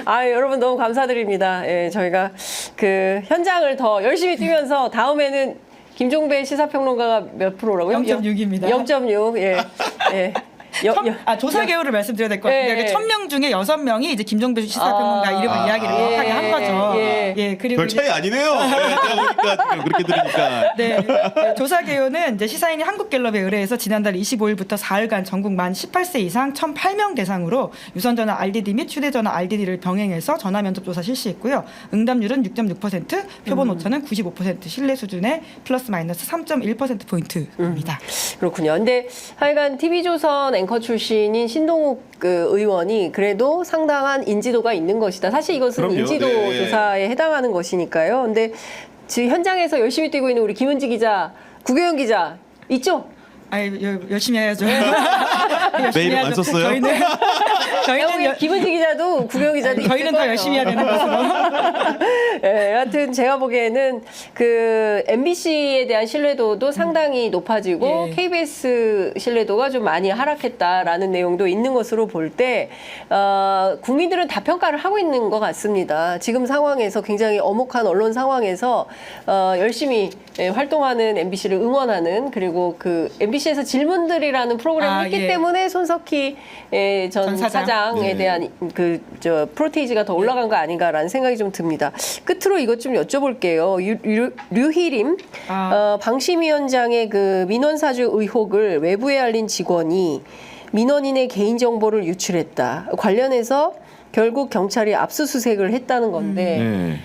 아, 여러분 너무 감사드립니다. 예, 저희가 그 현장을 더 열심히 뛰면서 다음에는 김종배 시사평론가가 몇 프로라고요? 0.6입니다. 0.6. 예. 예. 조사 개요를 말씀드려야 될 것 같은데 예. 1000명 중에 6명이 이제 김종배 시사평론가 이름을 이야기를 명확하게 한 거죠. 예. 그리고 별 차이 아니네요. 네, 제가 보니까 지금 그렇게 들으니까. 네, 조사 개요는 이제 시사인이 한국갤럽에 의뢰해서 지난달 25일부터 4일간 전국 만 18세 이상 1,008명 대상으로 유선전화 RDD 및 휴대전화 RDD를 병행해서 전화 면접 조사 실시했고요. 응답률은 6.6%, 표본 오차는 95% 신뢰 수준의 플러스 마이너스 3.1% 포인트입니다. 그렇군요. 근데 하여간 TV조선 앵커 출신인 신동욱 그 의원이 그래도 상당한 인지도가 있는 것이다. 사실 이것은 그럼요. 인지도 네. 조사에 해당하는 것이니까요. 근데 지금 현장에서 열심히 뛰고 있는 우리 김은지 기자, 구교영 기자 있죠? 열심히 해야죠. 내 이름 안 썼어요? 저희는 김은지 기자도 구교영 기자도 있을 저희는 더 거예요. 열심히 해야 되는 것으로. 예, 여하튼 제가 보기에는 그 MBC에 대한 신뢰도도 상당히 높아지고 예. KBS 신뢰도가 좀 많이 하락했다라는 내용도 있는 것으로 볼 때 국민들은 다 평가를 하고 있는 것 같습니다. 지금 상황에서 굉장히 엄혹한 언론 상황에서 열심히 활동하는 MBC를 응원하는 그리고 그 MBC에서 질문들이라는 프로그램을 했기 때문에 손석희 전 사장에 대한 그 프로테이지가 더 올라간 거 아닌가라는 생각이 좀 듭니다. 끝으로 이것 좀 여쭤볼게요. 류희림 방심위원장의 그 민원사주 의혹을 외부에 알린 직원이 민원인의 개인정보를 유출했다. 관련해서 결국 경찰이 압수수색을 했다는 건데 네.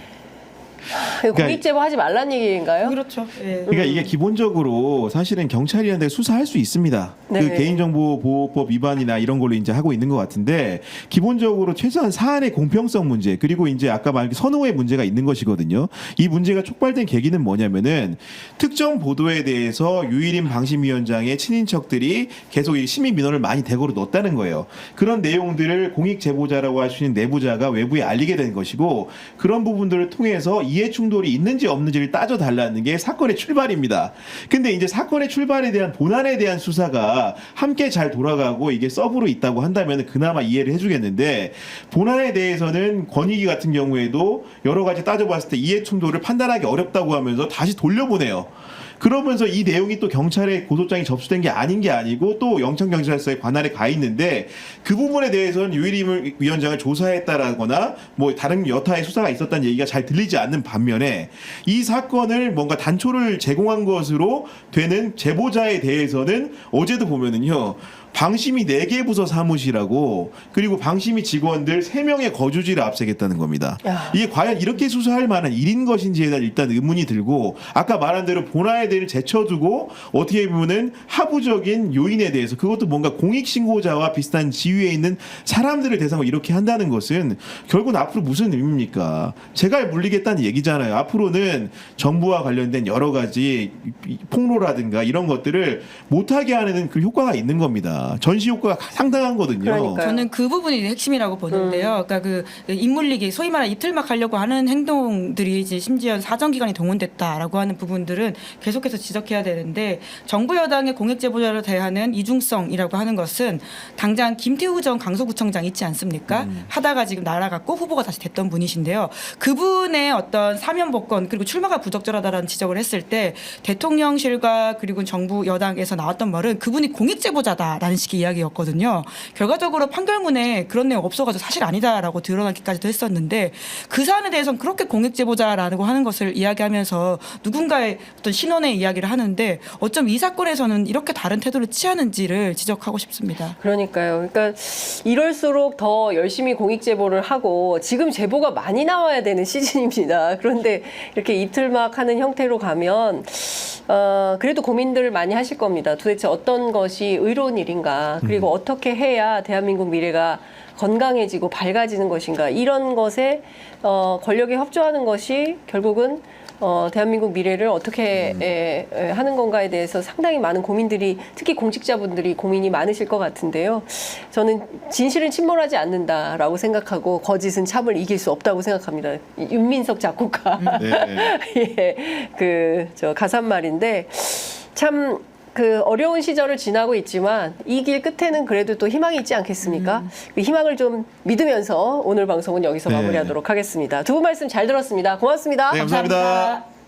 공익제보 하지 말란 얘기인가요? 그렇죠. 예. 그러니까 이게 기본적으로 사실은 경찰이라는 데 수사할 수 있습니다. 네. 그 개인정보보호법 위반이나 이런 걸로 이제 하고 있는 것 같은데 기본적으로 최소한 사안의 공평성 문제 그리고 이제 아까 말한 선호의 문제가 있는 것이거든요. 이 문제가 촉발된 계기는 뭐냐면은 특정 보도에 대해서 유일임 방심위원장의 친인척들이 계속 이 시민 민원을 많이 대거로 넣었다는 거예요. 그런 내용들을 공익 제보자라고 할 수 있는 내부자가 외부에 알리게 된 것이고 그런 부분들을 통해서 이해 충돌이 있는지 없는지를 따져달라는 게 사건의 출발입니다. 근데 이제 사건의 출발에 대한 본안에 대한 수사가 함께 잘 돌아가고 이게 서브로 있다고 한다면 그나마 이해를 해주겠는데 본안에 대해서는 권익위 같은 경우에도 여러 가지 따져봤을 때 이해 충돌을 판단하기 어렵다고 하면서 다시 돌려보내요. 그러면서 이 내용이 또 경찰에 고소장이 접수된 게 아닌 게 아니고 또 영천경찰서에 관할에 가 있는데 그 부분에 대해서는 유일임을 위원장을 조사했다라거나 뭐 다른 여타의 수사가 있었다는 얘기가 잘 들리지 않는 반면에 이 사건을 뭔가 단초를 제공한 것으로 되는 제보자에 대해서는 어제도 보면은요. 방심이 4개 부서 사무실하고 그리고 방심이 직원들 3명의 거주지를 압색했다는 겁니다. 야. 이게 과연 이렇게 수사할 만한 일인 것인지에 대한 일단 의문이 들고 아까 말한 대로 본화에 대해 제쳐두고 어떻게 보면은 하부적인 요인에 대해서 그것도 뭔가 공익신고자와 비슷한 지위에 있는 사람들을 대상으로 이렇게 한다는 것은 결국은 앞으로 무슨 의미입니까? 제가 물리겠다는 얘기잖아요. 앞으로는 정부와 관련된 여러 가지 폭로라든가 이런 것들을 못하게 하는 그 효과가 있는 겁니다. 전시 효과가 상당하거든요. 그러니까요. 저는 그 부분이 핵심이라고 보는데요. 그러니까 그 인물리기 소위 말하는 이틀막 하려고 하는 행동들이 이제 심지어 사정기관이 동원됐다라고 하는 부분들은 계속해서 지적해야 되는데 정부 여당의 공익 제보자를 대하는 이중성이라고 하는 것은 당장 김태우 전 강서구청장 있지 않습니까? 하다가 지금 날아갔고 후보가 다시 됐던 분이신데요. 그분의 어떤 사면복권 그리고 출마가 부적절하다라는 지적을 했을 때 대통령실과 그리고 정부 여당에서 나왔던 말은 그분이 공익 제보자다라는 식의 이야기였거든요. 결과적으로 판결문에 그런 내용 없어가지고 사실 아니다라고 드러나기까지도 했었는데 그 사안에 대해서는 그렇게 공익 제보자라고 하는 것을 이야기하면서 누군가의 어떤 신원의 이야기를 하는데 어쩜 이 사건에서는 이렇게 다른 태도를 취하는지를 지적하고 싶습니다. 그러니까요. 그러니까 이럴수록 더 열심히 공익 제보를 하고 지금 제보가 많이 나와야 되는 시즌입니다. 그런데 이렇게 이틀막 하는 형태로 가면 그래도 고민들을 많이 하실 겁니다. 도대체 어떤 것이 의로운 일인가, 그리고 어떻게 해야 대한민국 미래가 건강해지고 밝아지는 것인가, 이런 것에 권력에 협조하는 것이 결국은 대한민국 미래를 어떻게 하는 건가에 대해서 상당히 많은 고민들이, 특히 공직자분들이 고민이 많으실 것 같은데요. 저는 진실은 침몰하지 않는다라고 생각하고 거짓은 참을 이길 수 없다고 생각합니다. 윤민석 작곡가 예, 저 가사말인데 참. 그 어려운 시절을 지나고 있지만 이 길 끝에는 그래도 또 희망이 있지 않겠습니까? 그 희망을 좀 믿으면서 오늘 방송은 여기서 마무리하도록 하겠습니다. 두 분 말씀 잘 들었습니다. 고맙습니다. 네, 감사합니다.